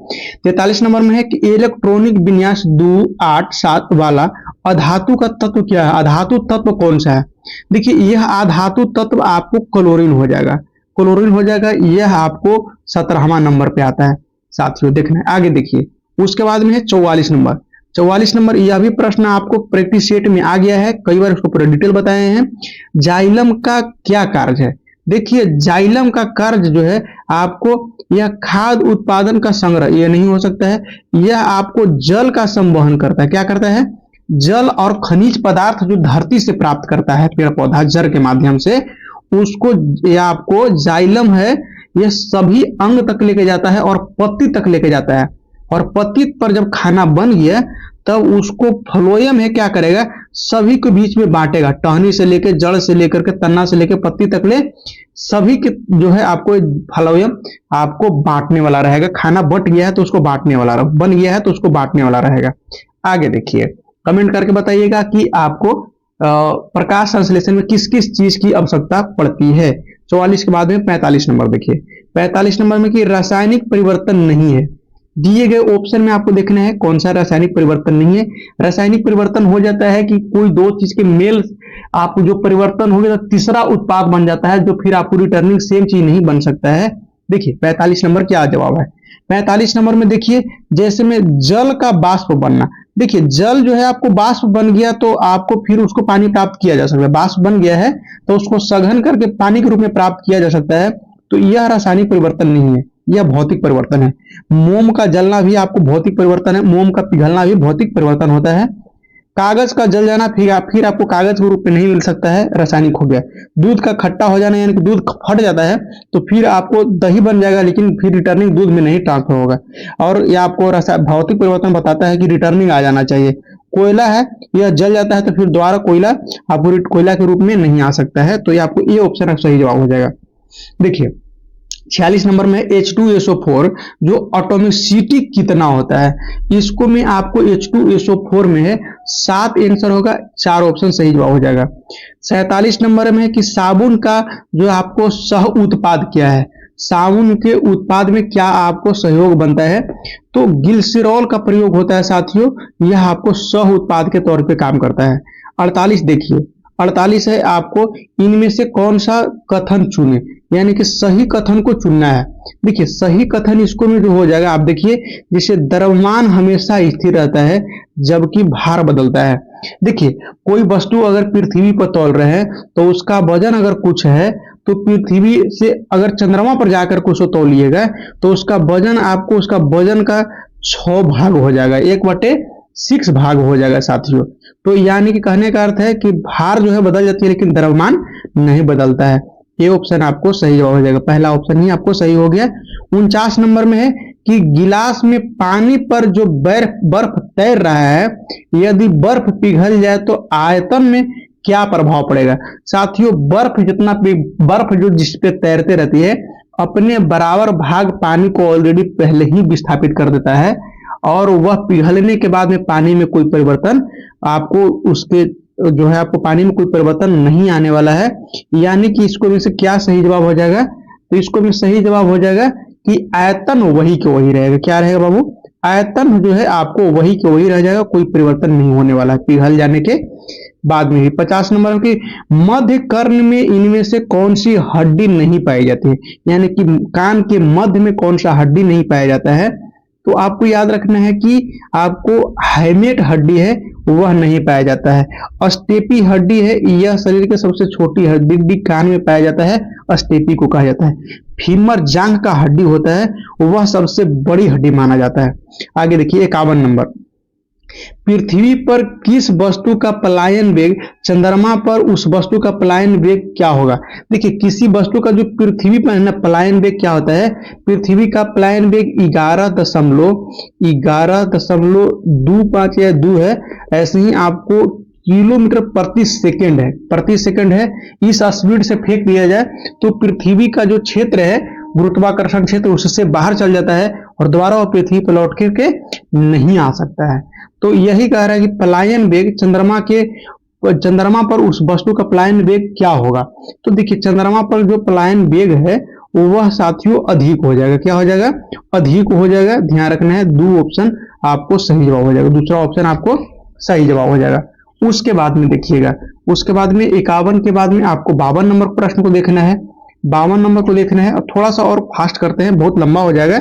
43 नंबर में है कि इलेक्ट्रॉनिक विन्यास 287 वाला अधातु का तत्व क्या है? अधातु तत्व कौन सा है? देखिए, यह अधातु तत्व आपको क्लोरीन हो जाएगा, क्लोरीन हो जाएगा। यह आपको 17वां नंबर पे आता है साथियों, देखना है। आगे देखिए, उसके बाद में है 44 नंबर। 44 नंबर, यह भी प्रश्न आपको प्रैक्टिस सेट में आ गया है, कई बार इसको पूरा डिटेल बताए हैं। जाइलम का क्या कार्य है? देखिए, जाइलम का कार्य जो है आपको, यह खाद्य उत्पादन का संग्रह, यह नहीं हो सकता है। यह आपको जल का संवहन करता है। क्या करता है? जल और खनिज पदार्थ जो धरती से प्राप्त करता है पेड़ पौधा जड़ के माध्यम से, उसको, यह आपको जाइलम है, यह सभी अंग तक लेके जाता है और पत्ती तक लेके जाता है। और पत्ती पर जब खाना बन गया तब उसको फ्लोएम है क्या करेगा? सभी के बीच में बांटेगा, टहनी से लेके, जड़ से लेकर के, तना से लेके पत्ती तक ले, सभी के जो है आपको फ्लोएम आपको बांटने वाला रहेगा। खाना बट गया है तो उसको बांटने वाला, बन गया है तो उसको बांटने वाला रहेगा। आगे देखिए, कमेंट करके बताइएगा कि आपको प्रकाश संश्लेषण में किस किस चीज की आवश्यकता पड़ती है। 44 के बाद में 45 नंबर देखिए। 45 नंबर में कि रासायनिक परिवर्तन नहीं है। दिए गए ऑप्शन में आपको देखना है कौन सा रासायनिक परिवर्तन नहीं है। रासायनिक परिवर्तन हो जाता है कि कोई दो चीज के मेल आप जो परिवर्तन हो गया तो तीसरा उत्पाद बन जाता है, जो फिर आपको रिटर्निंग सेम चीज नहीं बन सकता है। देखिए 45 नंबर क्या जवाब है। 45 नंबर में देखिए, जैसे में जल का बाष्प बनना। देखिए, जल जो है आपको बाष्प बन गया तो आपको फिर उसको पानी प्राप्त किया जा सकता है। बाष्प बन गया है तो उसको सघन करके पानी के रूप में प्राप्त किया जा सकता है। तो यह रासायनिक परिवर्तन नहीं है, यह भौतिक परिवर्तन है। मोम का जलना भी आपको भौतिक परिवर्तन है, मोम का पिघलना भी भौतिक परिवर्तन होता है। कागज का जल जाना फिर आपको कागज के रूप में नहीं मिल सकता है, रासायनिक हो गया। दूध का खट्टा हो जाना यानी कि दूध फट जाता है तो फिर आपको दही बन जाएगा, लेकिन फिर रिटर्निंग दूध में नहीं ट्रांसफर होगा। और यह आपको भौतिक परिवर्तन बताता है कि रिटर्निंग आ जाना चाहिए। कोयला है, यह जल जाता है तो फिर दोबारा कोयला आपको कोयला के रूप में नहीं आ सकता है। तो ये आपको ये ऑप्शन सही जवाब हो जाएगा। देखिए 46 नंबर में H2SO4 जो एटॉमिसिटी कितना होता है, इसको में आपको H2SO4 में है 7 आंसर होगा, 4 ऑप्शन सही जवाब हो जाएगा। 47 नंबर में है कि साबुन का जो आपको सह उत्पाद क्या है, साबुन के उत्पाद में क्या आपको सहयोग बनता है, तो ग्लिसरॉल का प्रयोग होता है साथियों, यह आपको सह उत्पाद के तौर पे काम करता है। 48 देखिए, 48 है आपको इनमें से कौन सा कथन चुने, यानी कि सही कथन को चुनना है। देखिए सही कथन इसको में जो हो जाएगा, आप देखिए जैसे द्रव्यमान हमेशा स्थिर रहता है जबकि भार बदलता है। देखिए कोई वस्तु अगर पृथ्वी पर तौल रहे हैं तो उसका वजन अगर कुछ है तो पृथ्वी से अगर चंद्रमा पर जाकर कुछ तौलिएगा तो उसका वजन आपको उसका वजन का 6 भाग हो जाएगा, 1/6 भाग हो जाएगा साथियों। तो यानी कि कहने का अर्थ है कि भार जो है बदल जाती है लेकिन द्रव्यमान नहीं बदलता है। ये ऑप्शन आपको सही हो जाएगा, पहला ऑप्शन ही आपको सही हो गया। 49 नंबर में है कि गिलास में पानी पर जो बर्फ तैर रहा है, यदि बर्फ पिघल जाए तो आयतन में क्या प्रभाव पड़ेगा। साथियों बर्फ जो जिस पे तैरते रहती है अपने बराबर भाग पानी को ऑलरेडी पहले ही विस्थापित कर देता है और वह पिघलने के बाद में पानी में कोई परिवर्तन आपको उसके जो है आपको पानी में कोई परिवर्तन नहीं आने वाला है। यानी कि इसको में से क्या सही जवाब हो जाएगा, तो इसको में सही जवाब हो जाएगा कि आयतन वही के वही रहेगा। क्या रहेगा बाबू, आयतन जो है आपको वही के वही रह जाएगा, कोई परिवर्तन नहीं होने वाला है पिघल जाने के बाद में ही। 50 नंबर की मध्य कर्ण में इनमें से कौन सी हड्डी नहीं पाई जाती है, यानी कि कान के मध्य में कौन सा हड्डी नहीं पाया जाता है। तो आपको याद रखना है कि आपको हाइमेट हड्डी है वह नहीं पाया जाता है। अस्टेपी हड्डी है, यह शरीर के सबसे छोटी हड्डी कान में पाया जाता है, अस्टेपी को कहा जाता है। फीमर जांघ का हड्डी होता है वह सबसे बड़ी हड्डी माना जाता है। आगे देखिए 51 नंबर, पृथ्वी पर किस वस्तु का पलायन वेग चंद्रमा पर उस वस्तु का पलायन वेग क्या होगा। देखिए किसी वस्तु का जो पृथ्वी पर है ना पलायन वेग क्या होता है, पृथ्वी का पलायन वेग 11.25 या 2 है। ऐसे ही आपको किलोमीटर प्रति सेकंड है। इस स्पीड से फेंक दिया जाए तो पृथ्वी का जो क्षेत्र है गुरुत्वाकर्षण क्षेत्र उससे बाहर चल जाता है और दोबारा वो पृथ्वी पर लौट के नहीं आ सकता है। तो तो यही कह रहा है कि पलायन वेग चंद्रमा पर उस वस्तु का पलायन वेग क्या होगा। तो देखिए चंद्रमा पर जो पलायन वेग है वह साथियों अधिक हो जाएगा। क्या हो जाएगा? अधिक हो जाएगा। ध्यान रखना है, दो ऑप्शन आपको सही जवाब हो जाएगा, दूसरा ऑप्शन आपको सही जवाब हो जाएगा। उसके बाद में देखिएगा, उसके बाद में 51 के बाद में आपको 52 नंबर प्रश्न को देखना है। 52 नंबर को देखना है, और थोड़ा सा और फास्ट करते हैं, बहुत लंबा हो जाएगा।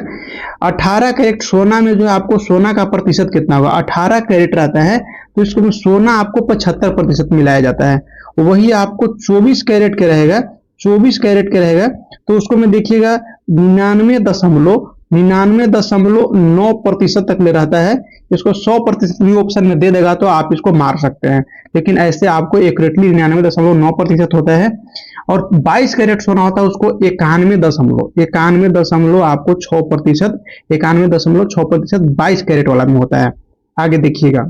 18 कैरेट सोना में जो है आपको सोना का प्रतिशत कितना होगा? 18 कैरेट रहता है तो इसको सोना आपको 75% मिलाया जाता है। वही आपको 24 कैरेट के रहेगा, 24 कैरेट के रहेगा तो उसको में देखिएगा 99.9% तक ले रहता है। इसको 100% भी ऑप्शन में दे देगा तो आप इसको मार सकते हैं, लेकिन ऐसे आपको एक्यूरेटली 99.9% होता है। और 22 कैरेट सोना होता है उसको 91 आपको 6%, 91.6% 22 कैरेट वाला में होता है। आगे देखिएगा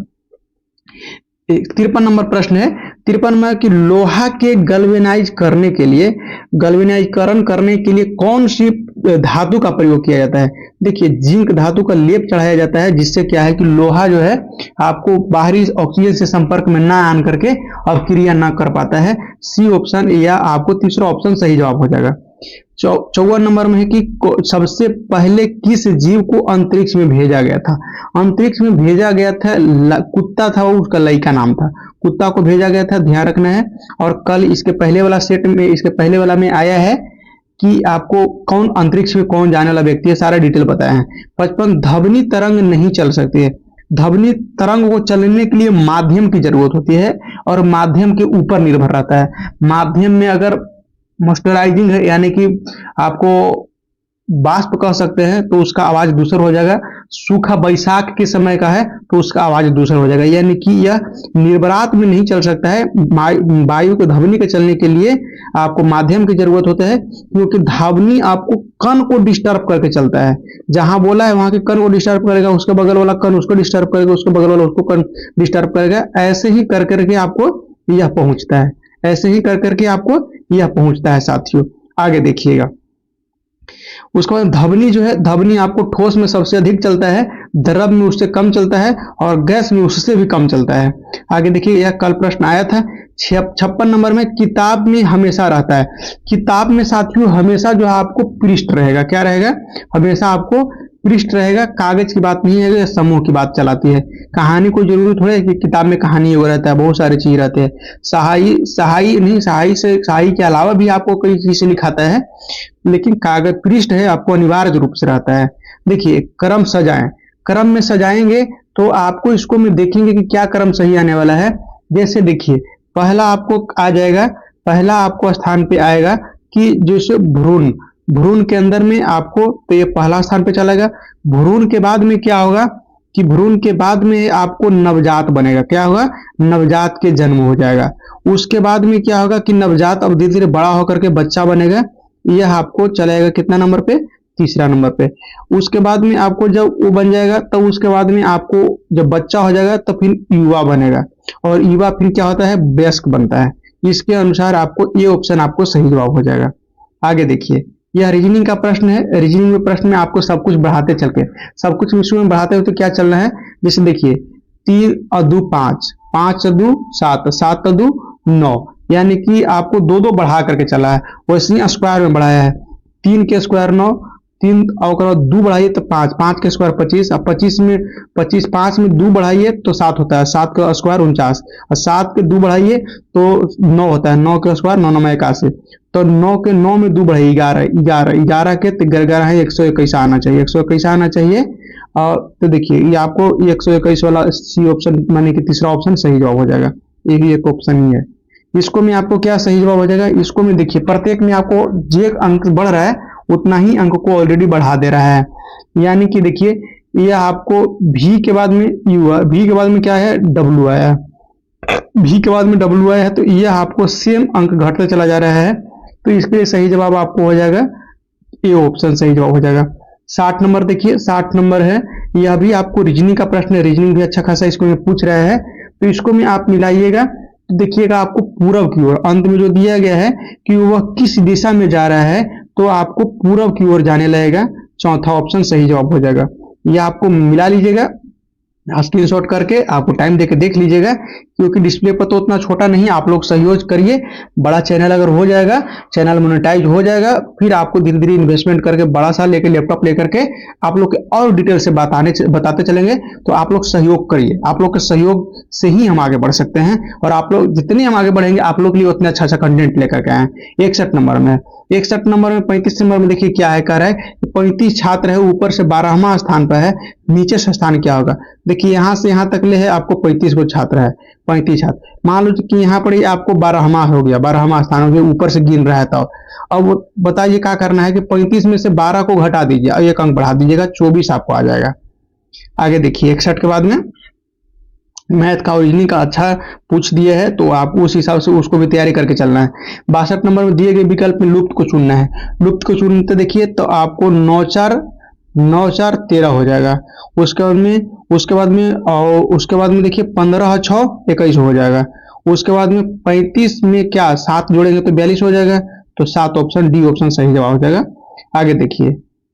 53 नंबर प्रश्न है। 53 में कि लोहा के गैल्वेनाइजकरण करने के लिए कौन सी धातु का प्रयोग किया जाता है? देखिए जिंक धातु का लेप चढ़ाया जाता है, जिससे क्या है कि लोहा जो है आपको बाहरी ऑक्सीजन से संपर्क में ना आन करके अवक्रिया ना कर पाता है। सी ऑप्शन या आपको तीसरा ऑप्शन सही जवाब हो जाएगा। 54 नंबर में है कि सबसे पहले किस जीव को अंतरिक्ष में भेजा गया था? अंतरिक्ष में भेजा गया था कुत्ता था, वो उसका लड़का नाम था, कुत्ता को भेजा गया था, ध्यान रखना है। और कल इसके पहले वाला सेट में, इसके पहले वाला में आया है कि आपको कौन अंतरिक्ष में कौन जाने वाला व्यक्ति है, सारा डिटेल बताया है। 55 ध्वनि तरंग नहीं चल सकती है। ध्वनि तरंग को चलने के लिए माध्यम की जरूरत होती है और माध्यम के ऊपर निर्भर रहता है। माध्यम में अगर मॉइस्चराइजिंग है यानी कि आपको वाष्प कह सकते हैं तो उसका आवाज दूसर हो जाएगा। सूखा बैसाख के समय का है तो उसका आवाज दूसर हो जाएगा, यानी कि यह निर्वात में नहीं चल सकता है। वायु के ध्वनि के चलने के लिए आपको माध्यम की जरूरत होता है, क्योंकि ध्वनि आपको कण को डिस्टर्ब करके चलता है। जहां बोला है वहां के कण को डिस्टर्ब करेगा, उसके बगल वाला कण उसको डिस्टर्ब करेगा, उसके बगल वाला उसको कण डिस्टर्ब करेगा। ऐसे ही कर करके आपको यह पहुंचता है, ऐसे ही कर करके आपको यह पहुंचता है साथियों। आगे देखिएगा, उसके बाद ध्वनि जो है, ध्वनि आपको ठोस में सबसे अधिक चलता है, द्रव में उससे कम चलता है और गैस में उससे भी कम चलता है। आगे देखिए, यह कल प्रश्न आया था 56 नंबर में। किताब में हमेशा रहता है, किताब में साथियों हमेशा जो है आपको पृष्ठ रहेगा। क्या रहेगा? हमेशा आपको पृष्ठ रहेगा। कागज की बात नहीं है, समूह की बात चलाती है। कहानी को जरूरत थोड़ा है कि किताब में कहानी हो रहता है, बहुत सारी चीज रहते हैं। सहाई के अलावा भी आपको कई चीज से लिखाता है, लेकिन कागज पृष्ठ है आपको अनिवार्य रूप से रहता है। देखिए क्रम सजाएं, क्रम में सजाएंगे तो आपको इसको में देखेंगे कि क्या क्रम सही आने वाला है। जैसे देखिए पहला आपको आ जाएगा, पहला आपको स्थान पे आएगा कि जैसे भ्रूण, भ्रूण के अंदर में आपको, तो ये पहला स्थान पे चलेगा। भ्रूण के बाद में क्या होगा कि भ्रूण के बाद में आपको नवजात बनेगा। क्या होगा? नवजात के जन्म हो जाएगा। उसके बाद में क्या होगा कि नवजात अब धीरे धीरे बड़ा होकर के बच्चा बनेगा। यह आपको चलेगा कितना नंबर पे? तीसरा नंबर पे। उसके बाद में आपको जब वो बन जाएगा तब उसके बाद में आपको जब बच्चा हो जाएगा तो फिर युवा बनेगा, और युवा फिर क्या होता है? वयस्क बनता है। इसके अनुसार आपको ये ऑप्शन आपको सही जवाब हो जाएगा। आगे देखिए, यह रीजनिंग का प्रश्न है। रीजनिंग में प्रश्न में आपको सब कुछ बढ़ाते चल के, सब कुछ विषय में बढ़ाते हुए तो क्या चलना है? जैसे देखिए 3 और 2 5, 5 और 2 7, 7 और 2 9, यानी कि आपको दो दो बढ़ा करके चला है। वैसे ही स्क्वायर में बढ़ाया है, 3 के स्क्वायर 9, 3 और 2 बढ़ाइए तो 5, 5 के स्क्वायर 25, और 25 में 5 में 2 बढ़ाइए तो 7 होता है, 7 का स्क्वायर 49, और 7 के 2 बढ़ाइए तो 9 होता है, 9 के स्क्वायर 9 9 81, तो 9 के 9 में 2 बढ़ाइए 11, 11 के 11 है 121 आना चाहिए, 121 आना चाहिए। और तो देखिए ये आपको 121 वाला सी ऑप्शन माने कि तीसरा ऑप्शन सही जवाब हो जाएगा। एक ऑप्शन ही है। इसको में आपको क्या सही जवाब हो जाएगा? इसको में देखिए प्रत्येक में आपको जो अंक बढ़ रहा है उतना ही अंक को ऑलरेडी बढ़ा दे रहा है। यानी कि देखिए यह आपको भी के बाद में यू है, भी के बाद में क्या है? डब्ल्यू आया है, भी के बाद में डब्ल्यू आया है, तो यह आपको सेम अंक घटता चला जा रहा है। तो इसके लिए सही जवाब आपको हो जाएगा ए ऑप्शन सही जवाब हो जाएगा। 60 नंबर देखिए, 60 नंबर है, यह भी आपको रीजनिंग का प्रश्न है। रीजनिंग भी अच्छा खासा इसको में पूछ रहा है, तो इसको में आप मिलाइएगा तो देखिएगा आपको पूरब की ओर अंत में जो दिया गया है कि वह किस दिशा में जा रहा है, तो आपको पूरब की ओर जाने लगेगा। चौथा ऑप्शन सही जवाब हो जाएगा। यह आपको मिला लीजिएगा। स्क्रीनशॉट करके आपको टाइम देके देख लीजिएगा, क्योंकि डिस्प्ले पर तो उतना छोटा नहीं है। आप लोग सहयोग करिए, बड़ा चैनल अगर हो जाएगा, चैनल मोनेटाइज हो जाएगा, फिर आपको धीरे धीरे इन्वेस्टमेंट करके बड़ा सा लेके लैपटॉप लेकर के आप लोग के और डिटेल से बताते चलेंगे। तो आप लोग सहयोग करिए, आप लोग के सहयोग से ही हम आगे बढ़ सकते हैं, और आप लोग जितने हम आगे बढ़ेंगे आप लोग के लिए उतने अच्छा अच्छा कंटेंट लेकर के आए। 61 नंबर में 35 नंबर में देखिए क्या है, कह रहा है 35 छात्र है, ऊपर से 12वां स्थान पर है, नीचे से स्थान क्या होगा। देखिए यहाँ से यहाँ तक ले है आपको 35 को छात्र है, 35 छात्र। मान लो कि यहाँ पर ही आपको 12वां हो गया, 12वां स्थान हो गया, ऊपर से गिन रहा है। तो अब बताइए क्या करना है कि 35 में से 12 को घटा दीजिए और 1 अंक बढ़ा दीजिएगा, 24 आपको आ जाएगा। आगे देखिए 61 के बाद में मैथ का ओरिजिनिंग का अच्छा पूछ दिए है, तो आप उस हिसाब से उसको भी तैयारी करके चलना है। 62 नंबर में दिए गए विकल्प में लुप्त को चुनना है। लुप्त को चुनते देखिए तो आपको 9 4 13 हो जाएगा। उसके बाद में देखिए 15 6 21 हो जाएगा। उसके बाद में 35 में क्या 7 जोड़ेंगे तो 42 हो जाएगा, तो 7 ऑप्शन डी ऑप्शन सही जवाब हो जाएगा। आगे देखिए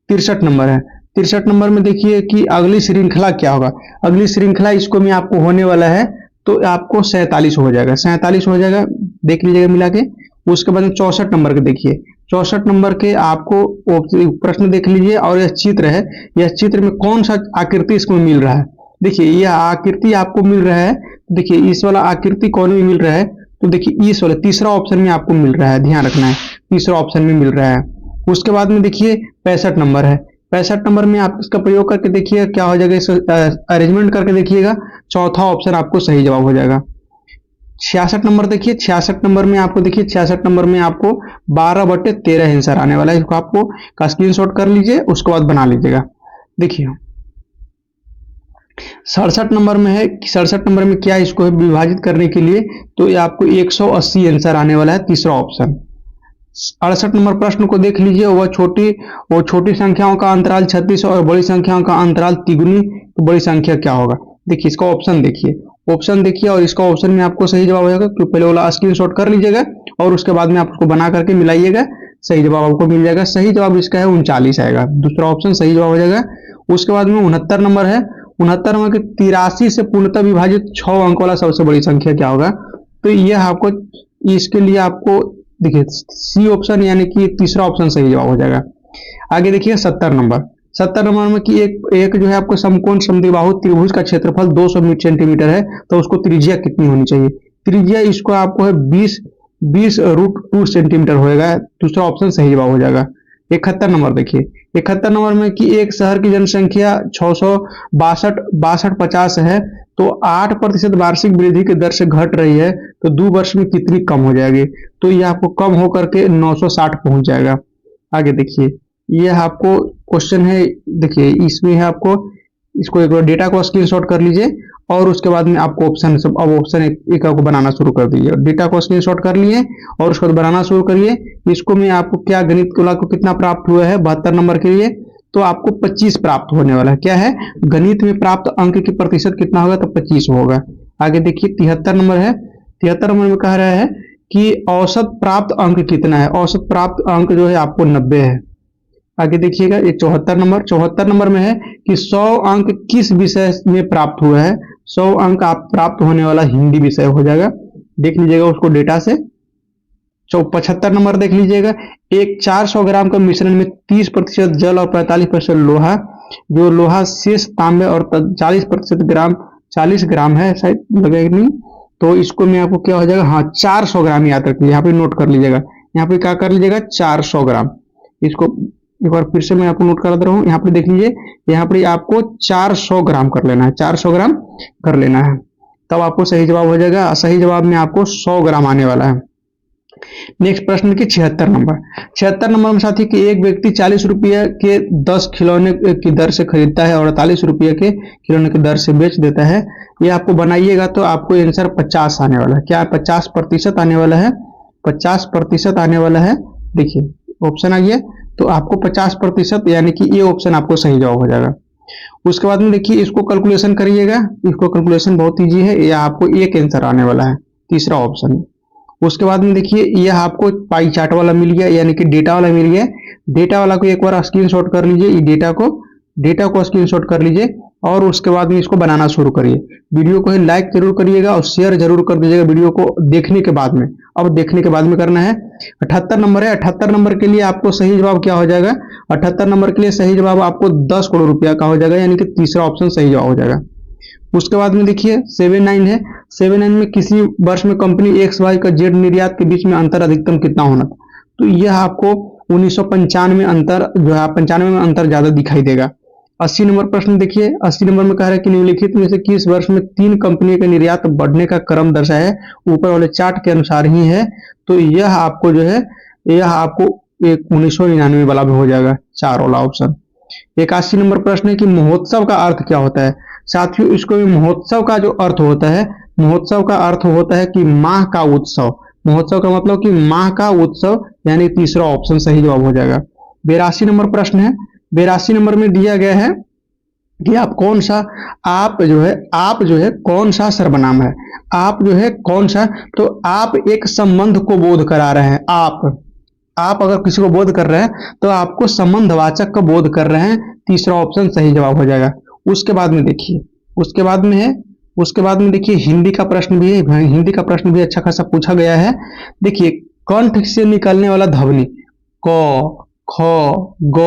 63 नंबर है। 63 नंबर में देखिए कि अगली श्रृंखला क्या होगा। अगली श्रृंखला इसको में आपको होने वाला है, तो आपको 47 हो जाएगा, 47 हो जाएगा, देख लीजिएगा मिला के। उसके बाद में 64 नंबर के देखिए, 64 नंबर के आपको प्रश्न देख लीजिए, और यह चित्र है, यह चित्र में कौन सा आकृति इसमें मिल रहा है। देखिए यह आकृति आपको मिल रहा है, देखिए इस वाला आकृति कौन में मिल रहा है, तो देखिए इस वाले तीसरा ऑप्शन में आपको मिल रहा है, ध्यान रखना है, तीसरा ऑप्शन में मिल रहा है। उसके बाद में देखिए 65 नंबर है। 65 नंबर में आप इसका प्रयोग करके देखिए क्या हो जाएगा, इस अरेंजमेंट करके देखिएगा, चौथा ऑप्शन आपको सही जवाब हो जाएगा। 66 नंबर देखिए, 66 नंबर में आपको देखिए 66 नंबर में आपको 12/13 आंसर आने वाला है। इसको आपको का स्क्रीनशॉट कर लीजिए, उसके बाद बना लीजिएगा। देखिए 67 नंबर में है, 67 नंबर में क्या इसको है विभाजित करने के लिए, तो ये आपको 180 आंसर आने वाला है, तीसरा ऑप्शन। 68 नंबर प्रश्न को देख लीजिए, वो छोटी संख्याओं का अंतराल 36 और बड़ी संख्याओं का अंतराल तिगुनी, तो बड़ी संख्या क्या होगा। देखिए इसका ऑप्शन देखिए और इसका ऑप्शन में आपको सही जवाब हो जाएगा। तो पहले वाला स्क्रीनशॉट कर लीजिएगा और उसके बाद में आप उसको बना करके मिलाइएगा, सही जवाब आपको मिल जाएगा। सही जवाब इसका है 39 आएगा, दूसरा ऑप्शन सही जवाब हो जाएगा। उसके बाद में 69 नंबर है। 69 नंबर के 83 से पूर्णतः विभाजित 6 अंक वाला सबसे बड़ी संख्या क्या होगा। तो यह आपको, इसके लिए आपको देखिए सी ऑप्शन यानी कि तीसरा ऑप्शन सही जवाब हो जाएगा। आगे देखिए 70 नंबर में कि एक जो है आपको समकोण समद्विबाहु त्रिभुज का क्षेत्रफल 200 सेंटीमीटर है, तो उसको त्रिज्या कितनी होनी चाहिए। त्रिज्या इसको आपको है 20√2 सेंटीमीटर होएगा, दूसरा ऑप्शन सही जवाब हो जाएगा। 71 नंबर देखिए, 71 नंबर में कि एक शहर की जनसंख्या 662 है, तो 8% वार्षिक वृद्धि की दर से घट रही है, तो 2 वर्ष में कितनी कम हो जाएगी। तो यह आपको कम होकर के 960 पहुंच जाएगा। आगे देखिए यह आपको क्वेश्चन है, देखिए इसमें है आपको, इसको एक बार डेटा को स्क्रीनशॉट कर लीजिए और उसके बाद में आपको ऑप्शन एक को बनाना शुरू कर दीजिए। डेटा को स्क्रीनशॉट कर लिए और उसको बनाना शुरू करिए। इसको में आपको क्या गणित को कितना प्राप्त हुआ है 72 नंबर के लिए, तो आपको 25 प्राप्त होने वाला है। क्या है गणित में प्राप्त अंक की प्रतिशत कितना होगा, तो 25 होगा। आगे देखिए 73 नंबर है। 73 नंबर में कह रहा है कि औसत प्राप्त अंक कितना है। औसत प्राप्त अंक जो है आपको 90 है। आगे देखिएगा ये 74 नंबर में है कि 100 अंक किस विषय में प्राप्त हुआ है। 100 अंक आप प्राप्त होने वाला हिंदी विषय हो जाएगा, देख लीजिएगा उसको डेटा से। 75 नंबर देख लीजिएगा, एक 400 ग्राम का मिश्रण में 30% जल और 45% लोहा, जो लोहा शेष तांबे और 40 ग्राम है, शायद लगेगा नहीं, तो इसको में आपको क्या हो जाएगा, हाँ 400 ग्राम याद रखिए, यहाँ पे नोट कर लीजिएगा। यहाँ पे क्या कर लीजिएगा 400 ग्राम। इसको एक बार फिर से मैं आपको नोट करा दे रहा हूँ। यहाँ पे देख लीजिए, यहाँ पे आपको 400 ग्राम कर लेना है, 400 ग्राम कर लेना है, तब आपको सही जवाब हो जाएगा। सही जवाब में आपको 100 ग्राम आने वाला है। नेक्स्ट प्रश्न की 76 नंबर में साथी कि एक व्यक्ति 40 रुपये के 10 खिलौने की दर से खरीदता है और 48 रुपये के खिलौने की दर से बेच देता है। ये आपको बनाइएगा तो आपको आंसर 50 आने वाला है। क्या 50% आने वाला है, 50% आने वाला है। देखिए ऑप्शन आ गया, तो आपको 50% यानी कि ये ऑप्शन आपको सही जवाब हो जाएगा। उसके बाद में देखिए इसको कैलकुलेशन करिएगा, इसको कैलकुलेशन बहुत इजी है, यह आपको एक आंसर आने वाला है, तीसरा ऑप्शन। उसके बाद में देखिए यह आपको पाई चार्ट वाला मिल गया, यानी कि डेटा वाला मिल गया। डेटा वाला को एक बार स्क्रीनशॉट कर लीजिए, ये डेटा को स्क्रीनशॉट कर लीजिए और उसके बाद में इसको बनाना शुरू करिए। वीडियो को ही लाइक जरूर करिएगा और शेयर जरूर कर दीजिएगा वीडियो को देखने के बाद में। अब देखने के बाद में करना है 78 नंबर है। 78 नंबर के लिए आपको सही जवाब क्या हो जाएगा? 78 नंबर के लिए सही जवाब आपको 10 करोड़ रुपया का हो जाएगा, यानी कि तीसरा ऑप्शन सही जवाब हो जाएगा। उसके बाद में देखिए 79 है। 79 में किसी वर्ष में कंपनी एक्स वाई का जेड निर्यात के बीच में अंतर अधिकतम कितना होना था? तो यह आपको 1995 अंतर जो है 95 में अंतर ज्यादा दिखाई देगा। 80 नंबर प्रश्न देखिए। 80 नंबर में कह रहा है कि निम्नलिखित में से किस वर्ष में 3 कंपनियों का निर्यात बढ़ने का क्रम दर्शाया है? ऊपर वाले चार्ट के अनुसार ही है। तो यह आपको जो है यह आपको एक 1999 वाला भी हो जाएगा, 4 वाला ऑप्शन। 81 नंबर प्रश्न है कि महोत्सव का अर्थ क्या होता है? साथियों, इसको भी महोत्सव का जो अर्थ होता है, महोत्सव का अर्थ होता है कि माह का उत्सव। महोत्सव का मतलब कि माह का उत्सव, यानी तीसरा ऑप्शन सही जवाब हो जाएगा। 82 नंबर प्रश्न है। 82 नंबर में दिया गया है कि आप जो है कौन सा सर्वनाम है? आप जो है कौन सा, तो आप एक संबंध को बोध करा रहे हैं। आप अगर किसी को बोध कर रहे हैं तो आपको संबंधवाचक का बोध कर रहे हैं, तीसरा ऑप्शन सही जवाब हो जाएगा। उसके बाद में देखिए हिंदी का प्रश्न भी है। हिंदी का प्रश्न भी अच्छा खासा पूछा गया है। देखिए, कंठ से निकलने वाला ध्वनि क, ख, ग,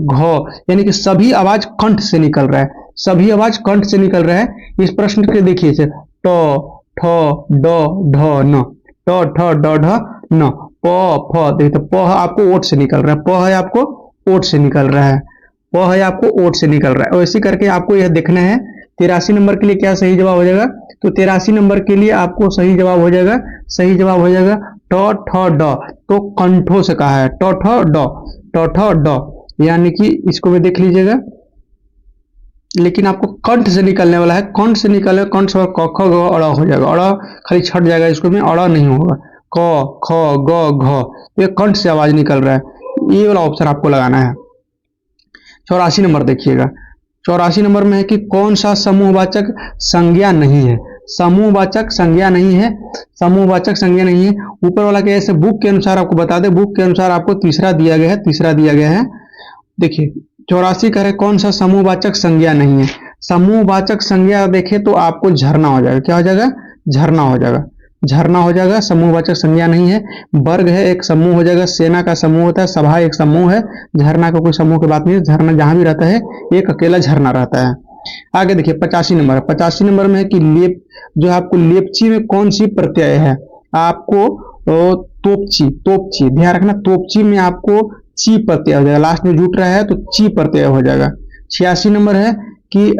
घ, यानी कि सभी आवाज कंठ से निकल रहा है। सभी आवाज कंठ से निकल रहा है। इस प्रश्न के देखिए ट, ठ, ड, ढ, न, ट, ठ, ड, ढ, न, प, फ। देखिए तो प आपको ओठ से निकल रहा है। प है आपको ओठ से निकल रहा है। प है आपको ओठ से निकल रहा है। और इसी करके आपको यह देखना है 83 नंबर के लिए क्या सही जवाब हो जाएगा? तो 83 नंबर के लिए आपको सही जवाब हो जाएगा ट, ठ, ड। तो कंठों से कहा है ट, ठ, ड, यानी कि इसको भी देख लीजिएगा। लेकिन आपको कंठ से निकलने वाला है। कंठ से निकले, कंठ से क, ख, ग, अड़ हो जाएगा। अड़ खाली छट जाएगा, इसको में अड़ नहीं होगा। क, ख, ग, घ, ये कंठ से आवाज निकल रहा है। ये वाला ऑप्शन आपको लगाना है। 84 नंबर देखिएगा। 84 नंबर में है कि कौन सा समूहवाचक संज्ञा नहीं है? समूहवाचक संज्ञा नहीं है। समूहवाचक संज्ञा नहीं है। ऊपर वाला क्या है? बुक के अनुसार आपको बता दे। बुक के अनुसार आपको तीसरा दिया गया है। देखिए 84 कह रहे कौन सा समूहवाचक संज्ञा नहीं है? समूहवाचक संज्ञा देखे तो आपको झरना हो जाएगा। क्या हो जाएगा? झरना हो जाएगा। समूहवाचक संज्ञा नहीं है। वर्ग है, एक समूह हो जाएगा। सेना का समूह होता है। सभा एक समूह है। झरना का कोई समूह की बात नहीं है। झरना जहां भी रहता है एक अकेला झरना रहता है। आगे देखिए 85 नंबर। 85 नंबर में है कि लेप जो आपको लेपची में कौन सी प्रत्यय है? आपको तोपची ध्यान रखना। तोपची में आपको ची प्रत्यय हो जाएगा। लास्ट में जुट रहा है तो ची प्रत्यय हो जाएगा। 86 नंबर है कि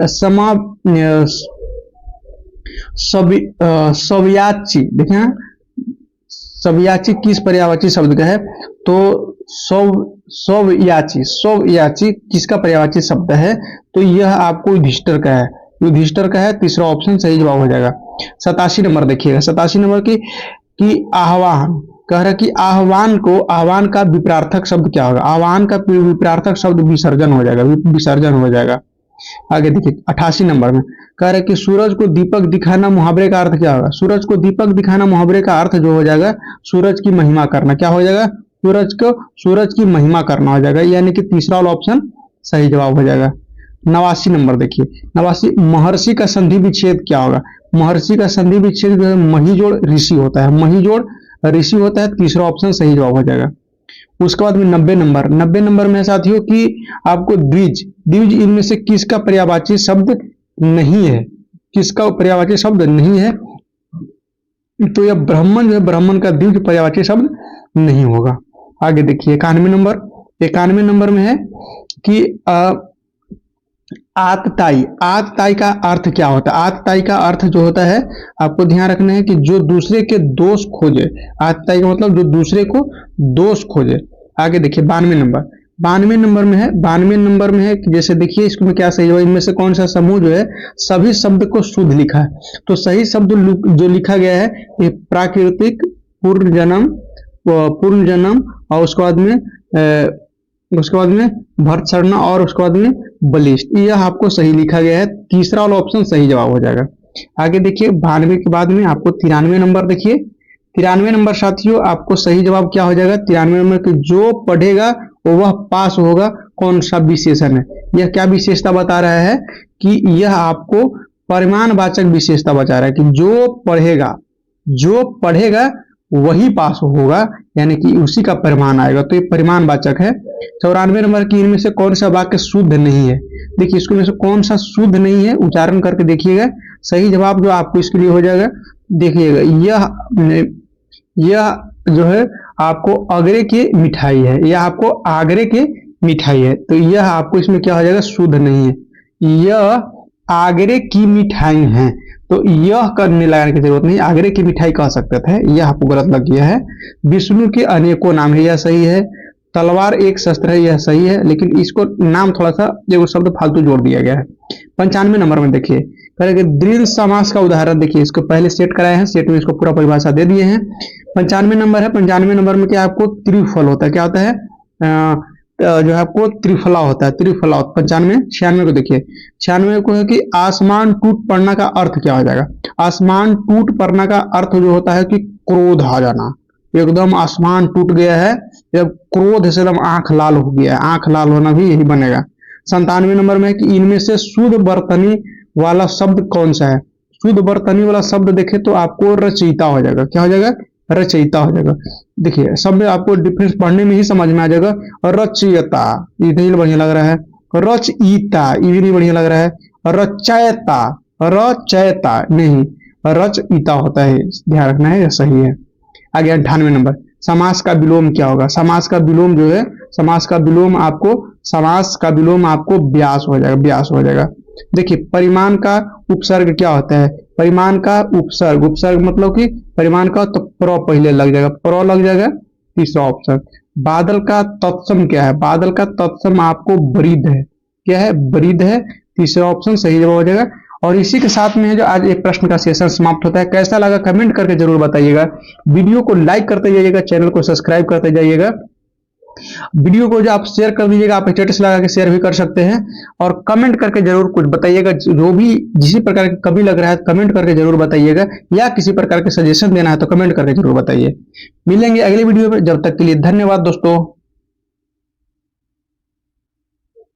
सव्याची। देखिए सव्याची किस पर्यायवाची शब्द का है? तो सव्याची किसका पर्यायवाची शब्द है? तो यह आपको युधिष्ठिर का है। तीसरा ऑप्शन सही जवाब हो जाएगा। 87 नंबर देखिएगा। 87 नंबर की आह्वान कह रहा कि आह्वान का विपरार्थक शब्द क्या होगा? आह्वान का विपरार्थक शब्द विसर्जन हो जाएगा। आगे देखिए 88 नंबर में कह रहे कि सूरज को दीपक दिखाना मुहावरे का अर्थ क्या होगा? सूरज को दीपक दिखाना मुहावरे का अर्थ जो हो जाएगा सूरज की महिमा करना। क्या हो जाएगा? सूरज की महिमा करना हो जाएगा, यानी कि तीसरा वाला ऑप्शन सही जवाब हो जाएगा। 89 नंबर देखिए। 89 महर्षि का संधि विच्छेद क्या होगा? महर्षि का संधि विच्छेद जो है महिजोड़ ऋषि होता है। तीसरा ऑप्शन सही जवाब हो जाएगा। उसके बाद में 90 नंबर में साथियों कि आपको द्विज इनमें से किसका पर्यायवाची शब्द नहीं है? तो यह ब्राह्मण जो है, ब्राह्मण का द्विज पर्यायवाची शब्द नहीं होगा। आगे देखिए 91 नंबर में है कि आतताई का अर्थ क्या होता है? आतताई का अर्थ जो होता है आपको ध्यान रखना है कि जो दूसरे के दोष खोजे। आतताई का मतलब जो दूसरे को दोष खोजे। आगे देखिए 92 नंबर में है कि जैसे देखिए इसमें क्या सही है? इनमें से कौन सा समूह जो है सभी शब्द को शुद्ध लिखा है? तो सही शब्द जो लिखा गया है ये प्राकृतिक, पूर्ण जन्म और उसके बाद में भरतसरना और उसके बाद में बलिष्ठ। यह आपको सही लिखा गया है। तीसरा वाला ऑप्शन सही जवाब हो जाएगा। आगे देखिए 92 के बाद में आपको 93 नंबर देखिए। 93 नंबर साथियों आपको सही जवाब क्या हो जाएगा? 93 नंबर के जो पढ़ेगा वह पास होगा। कौन सा विशेषण है? यह क्या विशेषता बता रहा है कि यह आपको परिमाणवाचक विशेषता बता रहा है कि जो पढ़ेगा वही पास होगा, यानी कि उसी का परिमाण आएगा, तो ये परिमाणवाचक है। 94 नंबर की इनमें से कौन सा वाक्य शुद्ध नहीं है? देखिए इसको में से कौन सा शुद्ध नहीं है, उच्चारण करके देखिएगा। सही जवाब जो आपको इसके लिए हो जाएगा, देखिएगा यह जो है आपको आगरे की मिठाई है, यह आपको आगरे की मिठाई है, तो यह आपको इसमें क्या हो जाएगा? शुद्ध नहीं है। यह आगरे की मिठाई है, तो यह करने लगाने की जरूरत नहीं, आगरे की मिठाई कह सकते थे, यह आपको गलत लग गया है। विष्णु के अनेकों नाम है, यह सही है। तलवार एक शस्त्र है, यह सही है, लेकिन इसको नाम थोड़ा सा जो शब्द फालतू जोड़ दिया गया है। 95 नंबर में देखिए करेंगे द्वंद्व समास का उदाहरण। देखिए इसको पहले सेट कराए हैं, सेट में इसको पूरा परिभाषा दे दिए हैं। 95 नंबर है, 95 नंबर में क्या आपको त्रिफल होता है, क्या होता है? जो है आपको त्रिफला होता है, त्रिफला। 95 96 को देखिए, 96 को है कि आसमान टूट पड़ना का अर्थ क्या हो जाएगा? आसमान टूट पड़ना का अर्थ जो होता है कि क्रोध आ जाना, एकदम आसमान टूट गया है, जब क्रोध से एकदम आंख लाल हो गया है, आंख लाल होना भी यही बनेगा। 97 नंबर में है कि इनमें से शुद्ध बर्तनी वाला शब्द कौन सा है? शुद्ध बर्तनी वाला शब्द देखे तो आपको रचयिता हो जाएगा, क्या हो जाएगा? रचयिता हो जाएगा। देखिए सब में आपको डिफरेंस पढ़ने में ही समझ में आ जाएगा। रचयिता ये नहीं बढ़िया लग रहा है, रचयिता ये भी नहीं बढ़िया लग रहा है, रचयिता रचयिता नहीं, रचयिता होता है, ध्यान रखना है, यह सही है। आगे 98 नंबर, समास का विलोम क्या होगा? समास का विलोम जो है, समास का विलोम आपको व्यास हो जाएगा, व्यास हो जाएगा। देखिए परिमाण का उपसर्ग क्या होता है? परिमाण का उपसर्ग मतलब कि परिमाण का तो प्र पहले लग जाएगा, प्र लग जाएगा, तीसरा ऑप्शन। बादल का तत्सम क्या है? बादल का तत्सम आपको वृद्ध है, क्या है? वृद्ध है, तीसरा ऑप्शन सही जवाब हो जाएगा। और इसी के साथ में जो आज एक प्रश्न का सेशन समाप्त होता है। कैसा लगा कमेंट करके जरूर बताइएगा। वीडियो को लाइक करते जाइएगा, चैनल को सब्सक्राइब करते जाइएगा। वीडियो को जो आप शेयर कर दीजिएगा, आप स्टेटस लगा के शेयर भी कर सकते हैं। और कमेंट करके जरूर कुछ बताइएगा, जो भी जिस प्रकार की कभी लग रहा है कमेंट करके जरूर बताइएगा, या किसी प्रकार के सजेशन देना है तो कमेंट करके जरूर बताइए। मिलेंगे अगले वीडियो में, जब तक के लिए धन्यवाद दोस्तों।